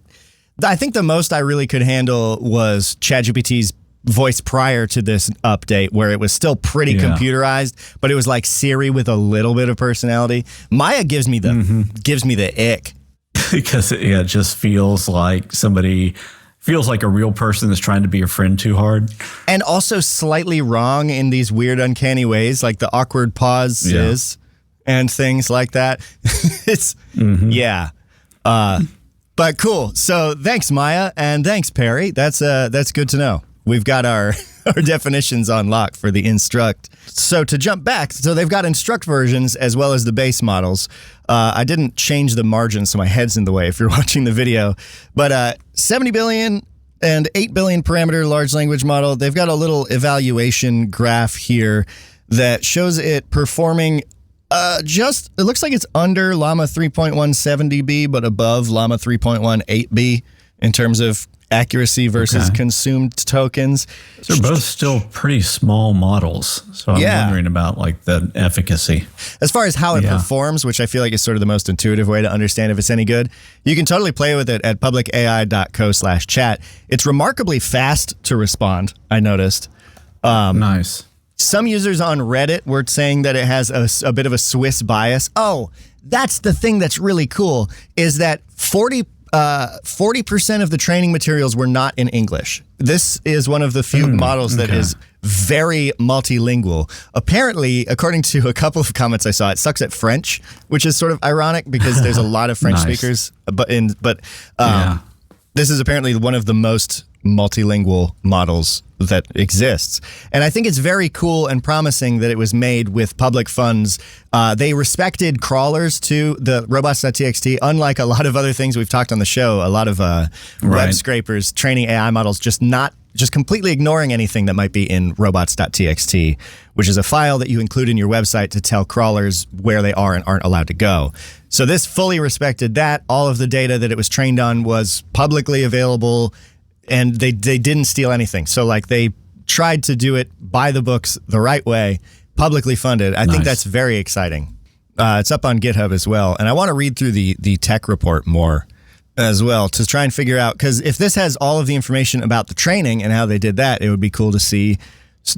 I think the most I really could handle was ChatGPT's voice prior to this update, where it was still pretty computerized, but it was like Siri with a little bit of personality. Maya gives me the ick. Because it just feels like a real person that's trying to be a friend too hard. And also slightly wrong in these weird, uncanny ways, like the awkward pauses and things like that. It's, but cool. So thanks, Maya, and thanks, Perry. That's good to know. We've got our definitions on lock for the instruct. So to jump back, so they've got instruct versions as well as the base models. I didn't change the margin, so my head's in the way if you're watching the video. But 70 billion and 8 billion parameter large language model, they've got a little evaluation graph here that shows it performing it looks like it's under Llama 3.17 dB, but above Llama 3.18b in terms of accuracy versus consumed tokens. They're both still pretty small models. So I'm wondering about like the efficacy. As far as how it performs, which I feel like is sort of the most intuitive way to understand if it's any good, you can totally play with it at publicai.co/chat. It's remarkably fast to respond, I noticed. Nice. Some users on Reddit were saying that it has a bit of a Swiss bias. Oh, that's the thing that's really cool, is that 40% of the training materials were not in English. This is one of the few models that is very multilingual. Apparently, according to a couple of comments I saw, it sucks at French, which is sort of ironic because there's a lot of French speakers. This is apparently one of the most multilingual models that exists. And I think it's very cool and promising that it was made with public funds. They respected crawlers to the robots.txt, unlike a lot of other things we've talked on the show. A lot of web scrapers training AI models just completely ignoring anything that might be in robots.txt, which is a file that you include in your website to tell crawlers where they are and aren't allowed to go. So this fully respected that. All of the data that it was trained on was publicly available, and they didn't steal anything. So like they tried to do it by the books the right way, publicly funded. I think that's very exciting. It's up on GitHub as well. And I want to read through the tech report more as well to try and figure out, because if this has all of the information about the training and how they did that, it would be cool to see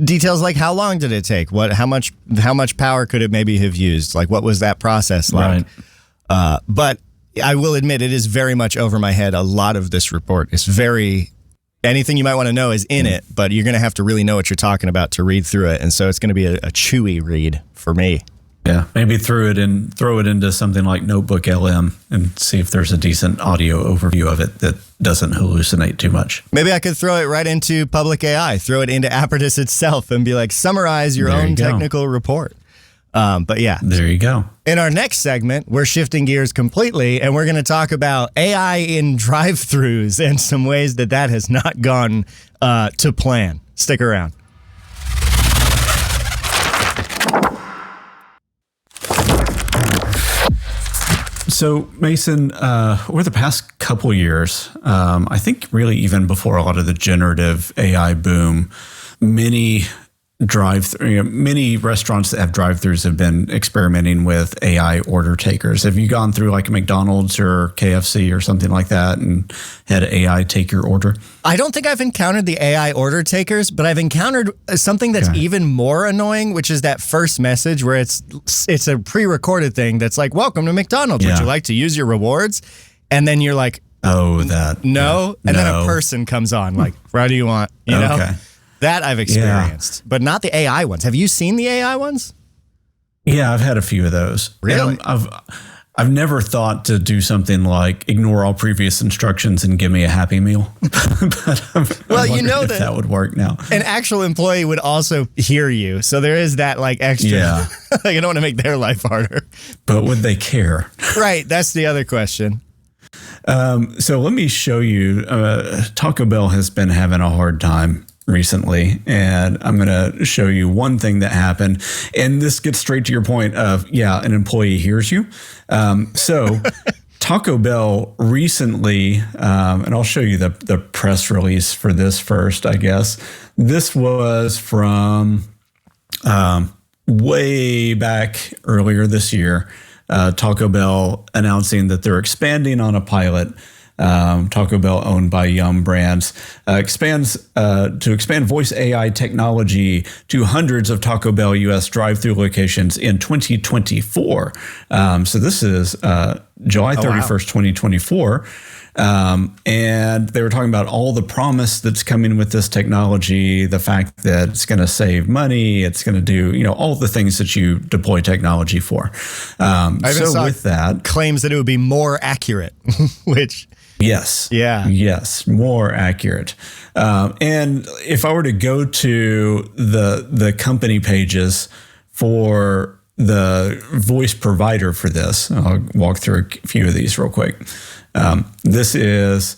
details like how long did it take? How much power could it maybe have used? Like what was that process like? Right. But I will admit it is very much over my head. A lot of this report is anything you might want to know is in it, but you're going to have to really know what you're talking about to read through it. And so it's going to be a chewy read for me. Yeah, maybe throw it into something like Notebook LM and see if there's a decent audio overview of it that doesn't hallucinate too much. Maybe I could throw it right into public AI, throw it into Apertus itself and be like, summarize your own technical report. But yeah. There you go. In our next segment, we're shifting gears completely, and we're going to talk about AI in drive-thrus and some ways that has not gone to plan. Stick around. So, Mason, over the past couple years, I think really even before a lot of the generative AI boom, many restaurants that have drive-thrus have been experimenting with AI order takers. Have you gone through like a McDonald's or KFC or something like that and had AI take your order? I don't think I've encountered the AI order takers, but I've encountered something that's even more annoying, which is that first message where it's a pre-recorded thing that's like, welcome to McDonald's. Would you like to use your rewards? And then you're like, oh, that. No. And then a person comes on like, what do you want? You know? That I've experienced, but not the AI ones. Have you seen the AI ones? Yeah, I've had a few of those. Really? I've never thought to do something like ignore all previous instructions and give me a Happy Meal. But I'm you know that would work now. An actual employee would also hear you, so there is that like extra. Yeah. Like, I don't want to make their life harder. But would they care? Right. That's the other question. So let me show you. Taco Bell has been having a hard time recently, and I'm going to show you one thing that happened, and this gets straight to your point of an employee hears you. So Taco Bell recently, and I'll show you the press release for this first, I guess. This was from way back earlier this year. Taco Bell announcing that they're expanding on a pilot. Taco Bell, owned by Yum Brands, expands to expand voice AI technology to hundreds of Taco Bell U.S. drive-thru locations in 2024. So this is July 31st, 2024. And they were talking about all the promise that's coming with this technology, the fact that it's going to save money, it's going to do, all the things that you deploy technology for. So with that, claims that it would be more accurate, which. Yes. Yeah. Yes. More accurate. And if I were to go to the company pages for the voice provider for this, I'll walk through a few of these real quick. This is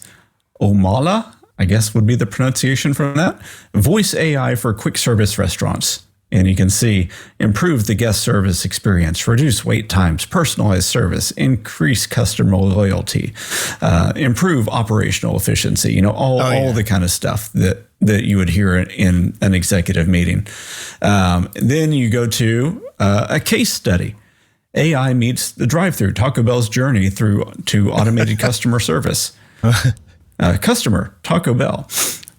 Omala, I guess would be the pronunciation from that. Voice AI for quick service restaurants. And you can see improve the guest service experience, reduce wait times, personalized service, increase customer loyalty, improve operational efficiency, all the kind of stuff that you would hear in an executive meeting. Then you go to a case study. AI meets the drive-thru, Taco Bell's journey to automated customer service. Customer, Taco Bell.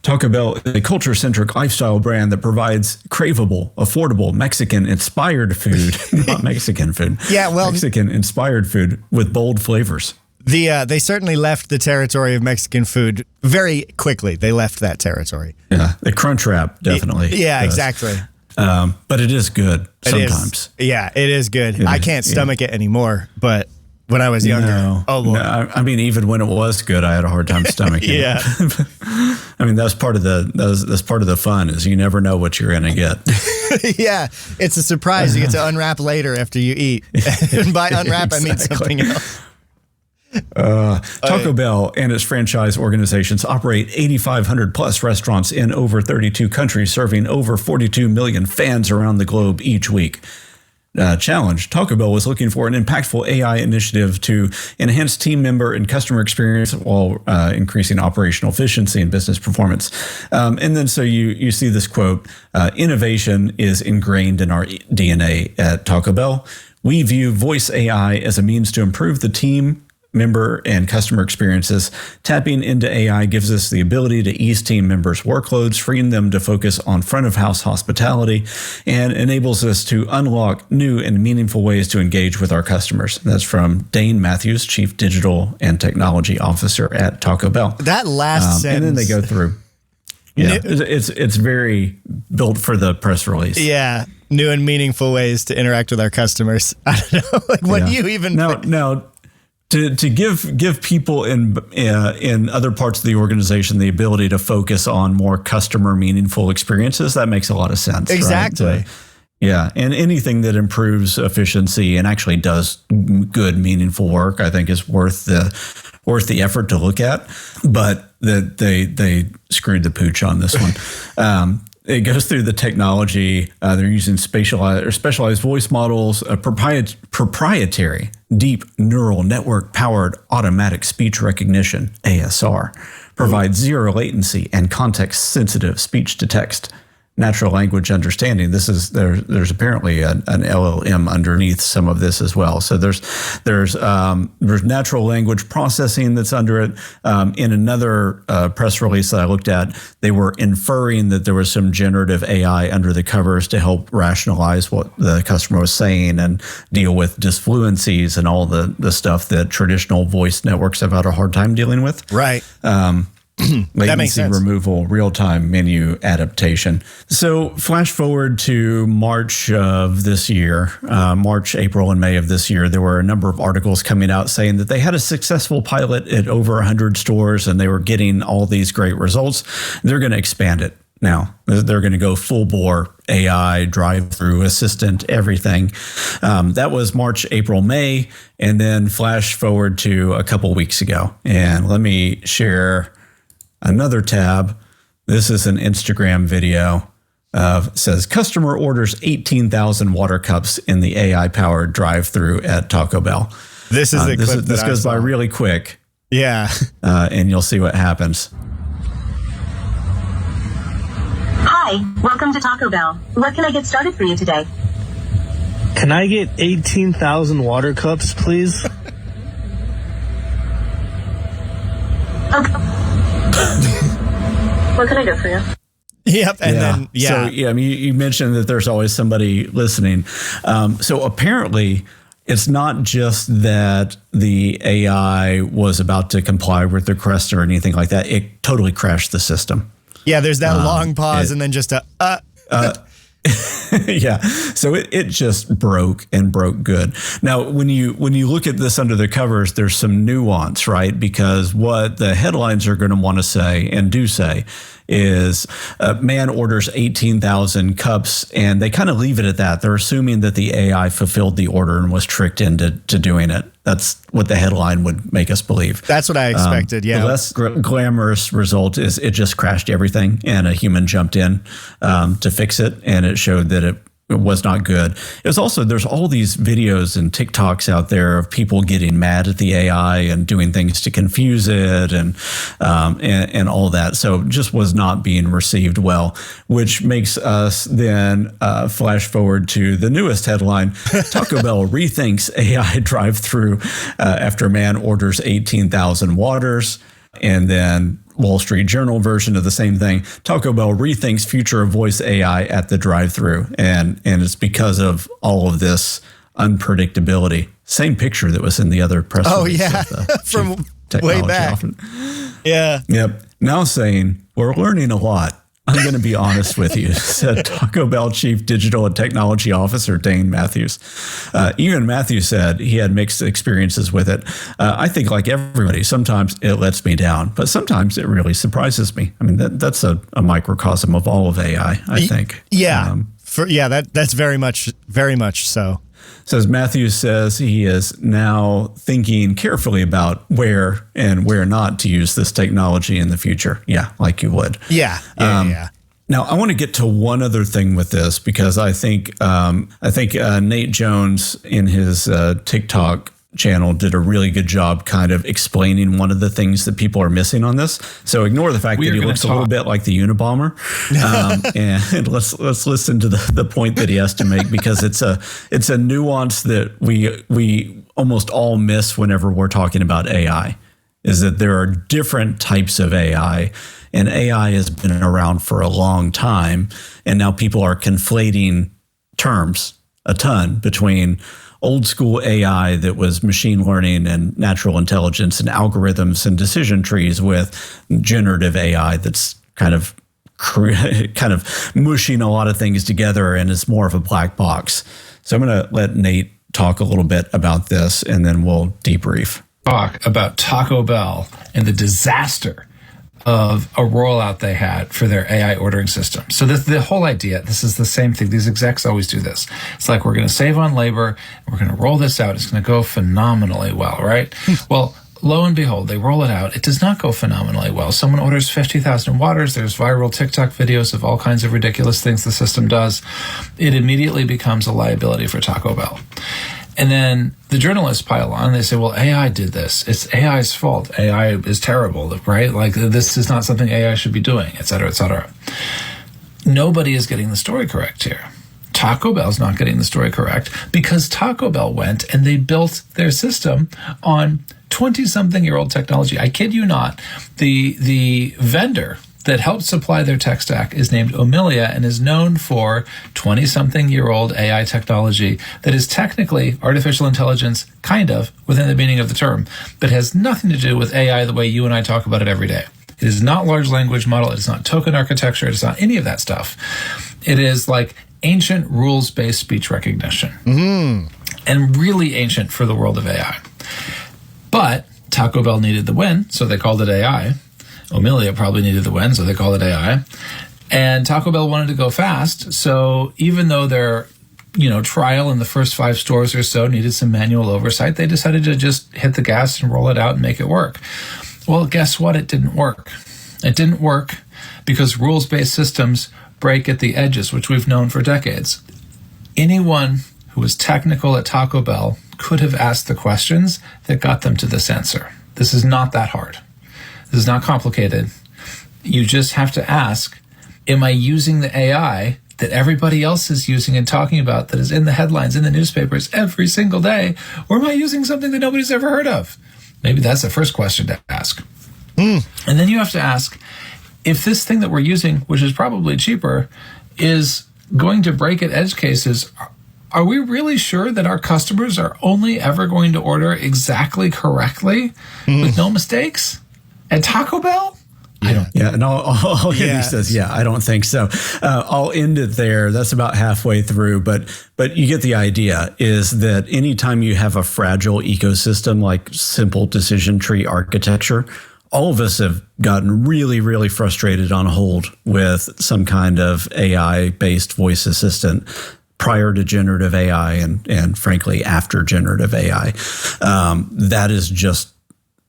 Taco Bell is a culture-centric lifestyle brand that provides craveable, affordable, Mexican-inspired food, not Mexican food. Yeah, well, Mexican-inspired food with bold flavors. They certainly left the territory of Mexican food very quickly. They left that territory. Yeah, the crunch wrap definitely. Exactly. But it is good sometimes. It is good. I can't stomach it anymore, but when I was younger. No, oh, boy. No, I mean, even when it was good, I had a hard time stomaching Yeah. it. I mean, that's part of that's part of the fun is you never know what you're going to get. Yeah, it's a surprise. You get to unwrap later after you eat. And by unwrap, I mean something else. Taco Bell and its franchise organizations operate 8,500 plus restaurants in over 32 countries, serving over 42 million fans around the globe each week. Challenge. Taco Bell was looking for an impactful AI initiative to enhance team member and customer experience while increasing operational efficiency and business performance. And then so you see this quote, innovation is ingrained in our DNA at Taco Bell. We view voice AI as a means to improve the team member and customer experiences. Tapping into AI gives us the ability to ease team members' workloads, freeing them to focus on front of house hospitality, and enables us to unlock new and meaningful ways to engage with our customers. That's from Dane Matthews, Chief Digital and Technology Officer at Taco Bell. That last sentence. And then they go through. Yeah, it's very built for the press release. Yeah, new and meaningful ways to interact with our customers. I don't know, like what do you even now. To give people in other parts of the organization the ability to focus on more customer meaningful experiences, that makes a lot of sense. Exactly. Right? Yeah, and anything that improves efficiency and actually does good, meaningful work, I think is worth the effort to look at. But they screwed the pooch on this one. It goes through the technology. They're using specialized voice models, a proprietary deep neural network powered automatic speech recognition, ASR, provides zero latency and context sensitive speech to text. Natural language understanding. There's apparently an LLM underneath some of this as well. So there's natural language processing that's under it. In another press release that I looked at, they were inferring that there was some generative AI under the covers to help rationalize what the customer was saying and deal with disfluencies and all the stuff that traditional voice networks have had a hard time dealing with. Right. Latency removal, real-time menu adaptation. So flash forward to March of this year, March, April, and May of this year, there were a number of articles coming out saying that they had a successful pilot at over 100 stores and they were getting all these great results. They're going to expand it now. They're going to go full bore AI, drive-through, assistant, everything. That was March, April, May, and then flash forward to a couple weeks ago. And let me share another tab. This is an Instagram video. Says customer orders 18,000 water cups in the AI-powered drive-through at Taco Bell. This is the clip this goes by really quick. Yeah. And you'll see what happens. Hi, welcome to Taco Bell. What can I get started for you today? Can I get 18,000 water cups, please? Okay. What can I do for you? Yep. And then, So, I mean, you mentioned that there's always somebody listening. So apparently it's not just that the AI was about to comply with the request or anything like that. It totally crashed the system. Yeah. There's that long pause and then just a, yeah. So it just broke and broke good. Now, when you look at this under the covers, there's some nuance, right? Because what the headlines are going to want to say and do say is man orders 18,000 cups, and they kind of leave it at that. They're assuming that the AI fulfilled the order and was tricked into doing it. That's what the headline would make us believe. That's what I expected. Yeah. The less glamorous result is it just crashed everything, and a human jumped in to fix it, and it showed that it was not good. It was also, there's all these videos and TikToks out there of people getting mad at the AI and doing things to confuse it and all that. So it just was not being received well, which makes us then flash forward to the newest headline. Taco Bell rethinks AI drive-through after man orders 18,000 waters. And then Wall Street Journal version of the same thing. Taco Bell rethinks future of voice AI at the drive-thru, and it's because of all of this unpredictability. Same picture that was in the other press release. Oh yeah, from way back. Often. Yeah. Yep. Now saying we're learning a lot. I'm going to be honest with you, said Taco Bell Chief Digital and Technology Officer Dane Matthews. Even Matthews said he had mixed experiences with it. I think like everybody, sometimes it lets me down, but sometimes it really surprises me. I mean, that's a microcosm of all of AI, I think. Yeah, that's very much so. Says Matthews says he is now thinking carefully about where and where not to use this technology in the future. Yeah, like you would. Yeah. Now, I want to get to one other thing with this because I think Nate Jones in his TikTok channel did a really good job kind of explaining one of the things that people are missing on this. So ignore the fact that he looks a little bit like the Unabomber, and let's listen to the point that he has to make, because it's a nuance that we almost all miss whenever we're talking about AI, is that there are different types of AI, and AI has been around for a long time, and now people are conflating terms a ton between old school AI that was machine learning and natural intelligence and algorithms and decision trees with generative AI that's kind of mushing a lot of things together and is more of a black box. So I'm going to let Nate talk a little bit about this, and then we'll debrief. Talk about Taco Bell and the disaster of a rollout they had for their AI ordering system. So the whole idea, this is the same thing. These execs always do this. It's like, we're going to save on labor, and we're going to roll this out. It's going to go phenomenally well, right? Well, lo and behold, they roll it out. It does not go phenomenally well. Someone orders 50,000 waters. There's viral TikTok videos of all kinds of ridiculous things the system does. It immediately becomes a liability for Taco Bell. And then the journalists pile on. They say, well, AI did this. It's AI's fault. AI is terrible, right? Like, this is not something AI should be doing, et cetera, et cetera. Nobody is getting the story correct here. Taco Bell's not getting the story correct because Taco Bell went and they built their system on 20-something-year-old technology. I kid you not. The vendor that helped supply their tech stack is named Omilia and is known for 20-something-year-old AI technology that is technically artificial intelligence, kind of, within the meaning of the term, but has nothing to do with AI the way you and I talk about it every day. It is not large language model. It is not token architecture. It is not any of that stuff. It is like ancient rules-based speech recognition, and really ancient for the world of AI. But Taco Bell needed the win, so they called it AI. Omilia probably needed the win, so they call it AI. And Taco Bell wanted to go fast, so even though their trial in the first 5 stores or so needed some manual oversight, they decided to just hit the gas and roll it out and make it work. Well, guess what? It didn't work. It didn't work because rules-based systems break at the edges, which we've known for decades. Anyone who was technical at Taco Bell could have asked the questions that got them to this answer. This is not that hard. This is not complicated. You just have to ask, am I using the AI that everybody else is using and talking about, that is in the headlines, in the newspapers every single day, or am I using something that nobody's ever heard of? Maybe that's the first question to ask. And then you have to ask, if this thing that we're using, which is probably cheaper, is going to break at edge cases, are we really sure that our customers are only ever going to order exactly correctly with no mistakes at Taco Bell? I don't. Yeah, and all he says, I don't think so. I'll end it there. That's about halfway through, but you get the idea, is that anytime you have a fragile ecosystem like simple decision tree architecture, all of us have gotten really, really frustrated on hold with some kind of AI-based voice assistant prior to generative AI and frankly, after generative AI. That is just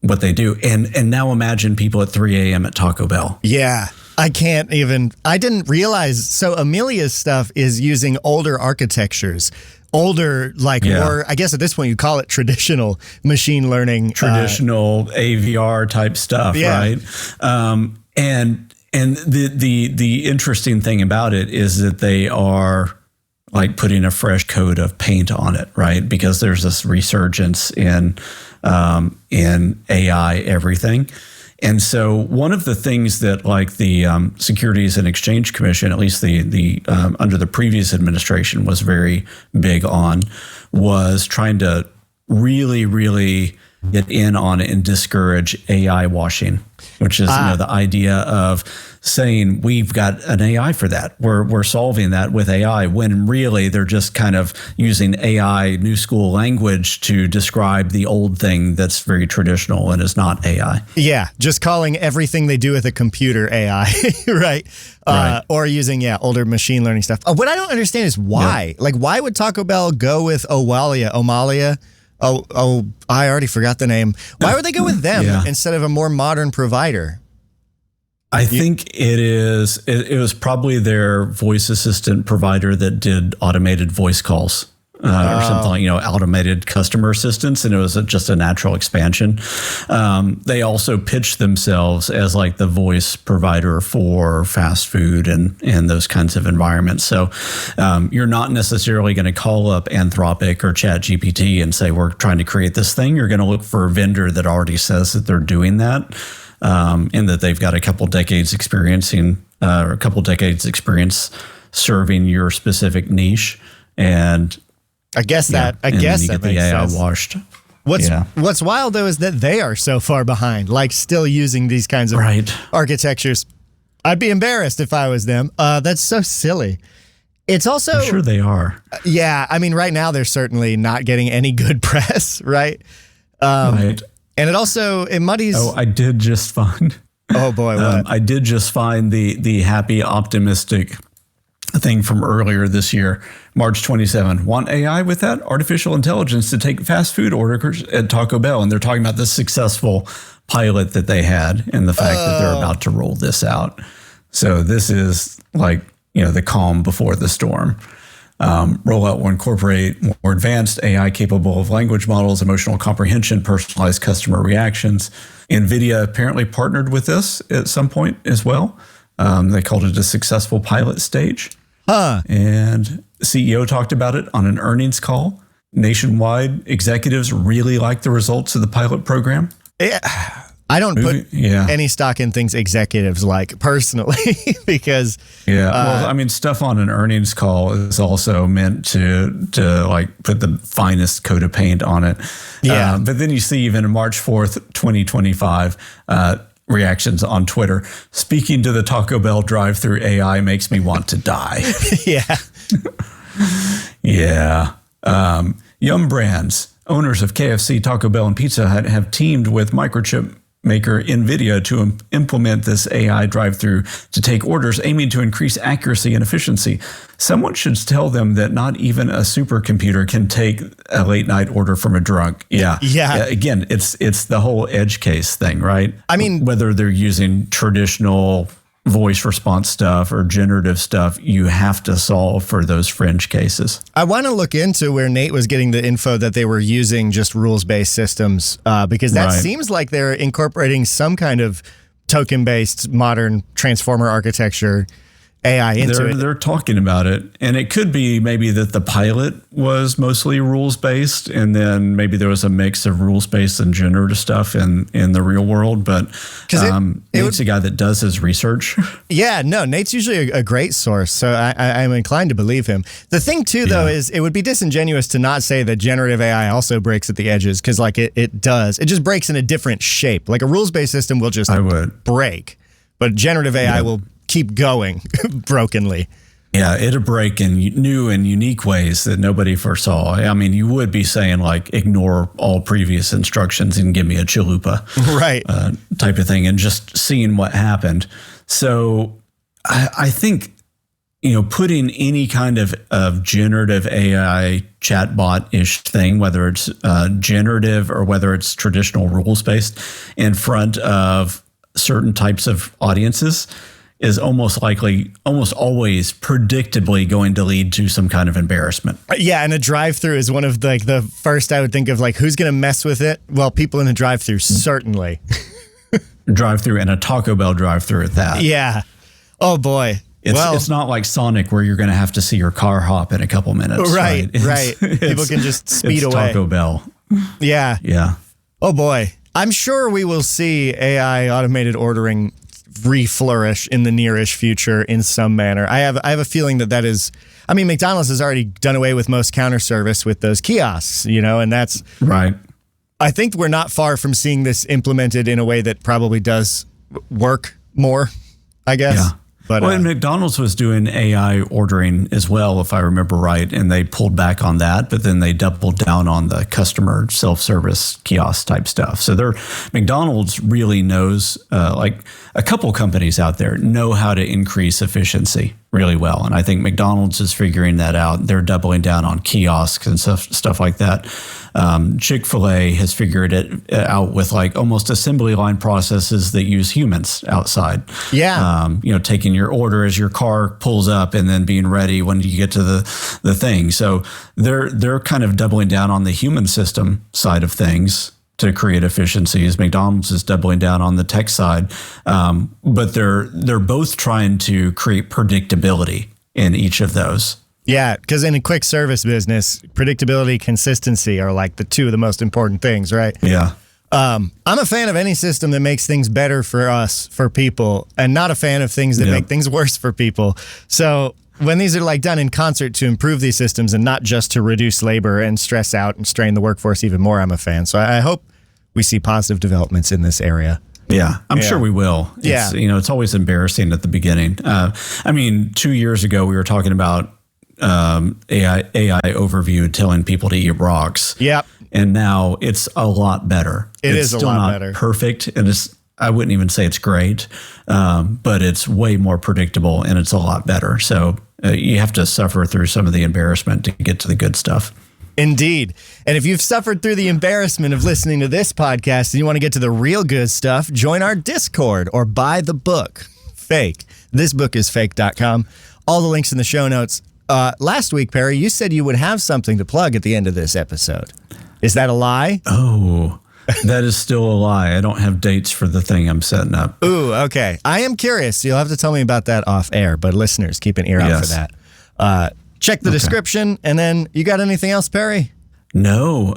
what they do. And now imagine people at 3 a.m. at Taco Bell. Yeah. I didn't realize. So Amelia's stuff is using older architectures, more, I guess at this point you call it traditional machine learning. Traditional AVR type stuff, right? And the interesting thing about it is that they are like putting a fresh coat of paint on it, right? Because there's this resurgence in AI everything. And so one of the things that like the Securities and Exchange Commission, at least the under the previous administration, was very big on, was trying to really, really get in on and discourage AI washing, which is the idea of saying we've got an AI for that. We're solving that with AI, when really they're just kind of using AI new school language to describe the old thing that's very traditional and is not AI. Yeah, just calling everything they do with a computer AI, right? Right. Or using, older machine learning stuff. What I don't understand is why. Yep. Like, why would Taco Bell go with Omalia? I already forgot the name. Why would they go with them instead of a more modern provider? I think it was probably their voice assistant provider that did automated voice calls or something like, automated customer assistance. And it was just a natural expansion. They also pitched themselves as like the voice provider for fast food and those kinds of environments. So you're not necessarily going to call up Anthropic or ChatGPT and say, we're trying to create this thing. You're going to look for a vendor that already says that they're doing that. In that they've got a couple decades experience serving your specific niche, and I guess that makes the AI sense. washed. What's wild though is that they are so far behind, like still using these kinds of architectures. I'd be embarrassed if I was them. That's so silly. It's also, I'm sure they are. Yeah, I mean, right now they're certainly not getting any good press, right? Right. And it muddies. Oh, I did just find. Oh boy, what? I did just find the happy, optimistic thing from earlier this year, March 27. Want AI with that? Artificial intelligence to take fast food orders at Taco Bell. And they're talking about the successful pilot that they had and the fact that they're about to roll this out. So this is like, the calm before the storm. Rollout will incorporate more advanced AI capable of language models, emotional comprehension, personalized customer reactions. NVIDIA apparently partnered with this at some point as well. They called it a successful pilot stage. And the CEO talked about it on an earnings call. Nationwide, executives really like the results of the pilot program. I don't put any stock in things executives like personally because well, I mean, stuff on an earnings call is also meant to like put the finest coat of paint on it. But then you see even March 4th, 2025, reactions on Twitter. Speaking to the Taco Bell drive-thru AI makes me want to die. Yum Brands, owners of KFC, Taco Bell, and Pizza Hut have teamed with microchip maker NVIDIA to implement this AI drive-thru to take orders, aiming to increase accuracy and efficiency. Someone should tell them that not even a supercomputer can take a late-night order from a drunk. Again, it's the whole edge case thing, right? I mean, whether they're using traditional voice response stuff or generative stuff, you have to solve for those fringe cases. I want to look into where Nate was getting the info that they were using just rules-based systems, because that seems like they're incorporating some kind of token-based modern transformer architecture AI into it. They're talking about it. And it could be maybe that the pilot was mostly rules-based, and then maybe there was a mix of rules-based and generative stuff in the real world. But Nate's a guy that does his research. Yeah, no, Nate's usually a great source, so I'm inclined to believe him. The thing, too, though, is it would be disingenuous to not say that generative AI also breaks at the edges, because like it does. It just breaks in a different shape. Like a rules-based system will just break, but generative AI will keep going brokenly. Yeah, it'll break in new and unique ways that nobody foresaw. I mean, you would be saying like, ignore all previous instructions and give me a chalupa, right? Type of thing, and just seeing what happened. So I think, putting any kind of generative AI chatbot-ish thing, whether it's generative or whether it's traditional rules-based, in front of certain types of audiences is almost always predictably going to lead to some kind of embarrassment. Yeah, and a drive-thru is one of the first I would think of, like, who's going to mess with it? Well, people in a drive-thru, certainly. Drive-thru, and a Taco Bell drive-thru at that. Yeah. Oh, boy. It's not like Sonic where you're going to have to see your car hop in a couple minutes. Right. People can just speed away. Taco Bell. Yeah. Yeah. Oh, boy. I'm sure we will see AI automated ordering re-flourish in the nearish future in some manner. I have a feeling that is, I mean, McDonald's has already done away with most counter service with those kiosks, and that's right. I think we're not far from seeing this implemented in a way that probably does work more. I guess. Yeah. But, and McDonald's was doing AI ordering as well, if I remember right, and they pulled back on that, but then they doubled down on the customer self-service kiosk type stuff. So McDonald's really knows, like a couple companies out there know how to increase efficiency really well. And I think McDonald's is figuring that out. They're doubling down on kiosks and stuff like that. Chick-fil-A has figured it out with like almost assembly line processes that use humans outside. Yeah. Taking your order as your car pulls up and then being ready when you get to the thing. So they're kind of doubling down on the human system side of things to create efficiencies. McDonald's is doubling down on the tech side, but they're both trying to create predictability in each of those. Yeah, because in a quick service business, predictability, consistency are like the two of the most important things, right? Yeah. I'm a fan of any system that makes things better for us, for people, and not a fan of things that make things worse for people. So when these are like done in concert to improve these systems and not just to reduce labor and stress out and strain the workworce even more, I'm a fan. So I hope we see positive developments in this area. Yeah, I'm sure we will. It's always embarrassing at the beginning. 2 years ago, we were talking about AI overview telling people to eat rocks. Yep. And now it's a lot better. It's still a lot not better. Perfect. And I wouldn't even say it's great, but it's way more predictable and it's a lot better. So you have to suffer through some of the embarrassment to get to the good stuff. Indeed. And if you've suffered through the embarrassment of listening to this podcast and you want to get to the real good stuff, join our Discord or buy the book, FAIK. This book is FAIK.com. All the links in the show notes. Last week, Perry, you said you would have something to plug at the end of this episode. Is that a lie? Oh, that is still a lie. I don't have dates for the thing I'm setting up. Ooh, okay. I am curious. You'll have to tell me about that off air, but listeners, keep an ear out for that. Check the description, and then you got anything else, Perry? No.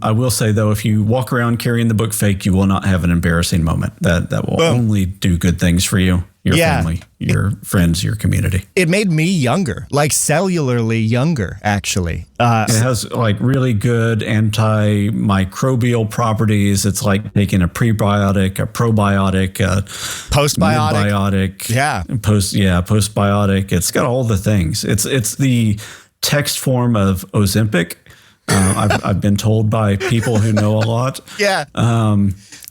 I will say, though, if you walk around carrying the book FAIK, you will not have an embarrassing moment. That will only do good things for you, your family, your friends, your community. It made me younger, like cellularly younger, actually. It has like really good antimicrobial properties. It's like taking a prebiotic, a probiotic, a postbiotic. Postbiotic. It's got all the things. It's the text form of Ozempic. I've been told by people who know a lot. Yeah.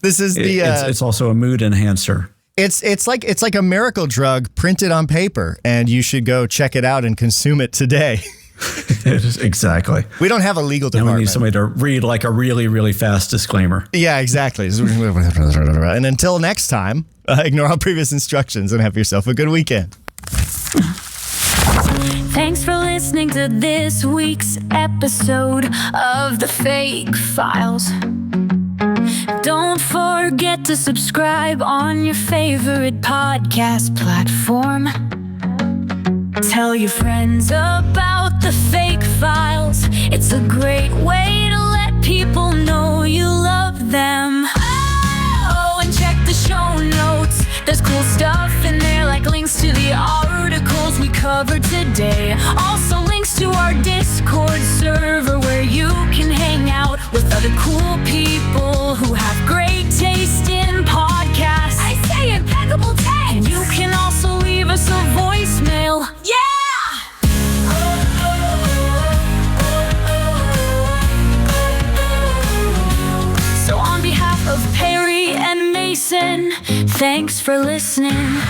This is it's also a mood enhancer. It's like a miracle drug printed on paper, and you should go check it out and consume it today. Exactly. We don't have a legal department. And we need somebody to read like a really, really fast disclaimer. Yeah, exactly. And until next time, ignore all previous instructions and have yourself a good weekend. Thanks for listening to this week's episode of the FAIK Files. Don't forget to subscribe on your favorite podcast platform. Tell your friends about the FAIK Files. It's a great way to let people know you love them. Oh, and check the show notes. There's cool stuff in there, like links to the articles we covered today. Also links to our Discord server where you can hang out with other cool people who have great taste in podcasts. I say impeccable taste. And you can also leave us a voicemail. Yeah! So on behalf of Perry and Mason, thanks for listening.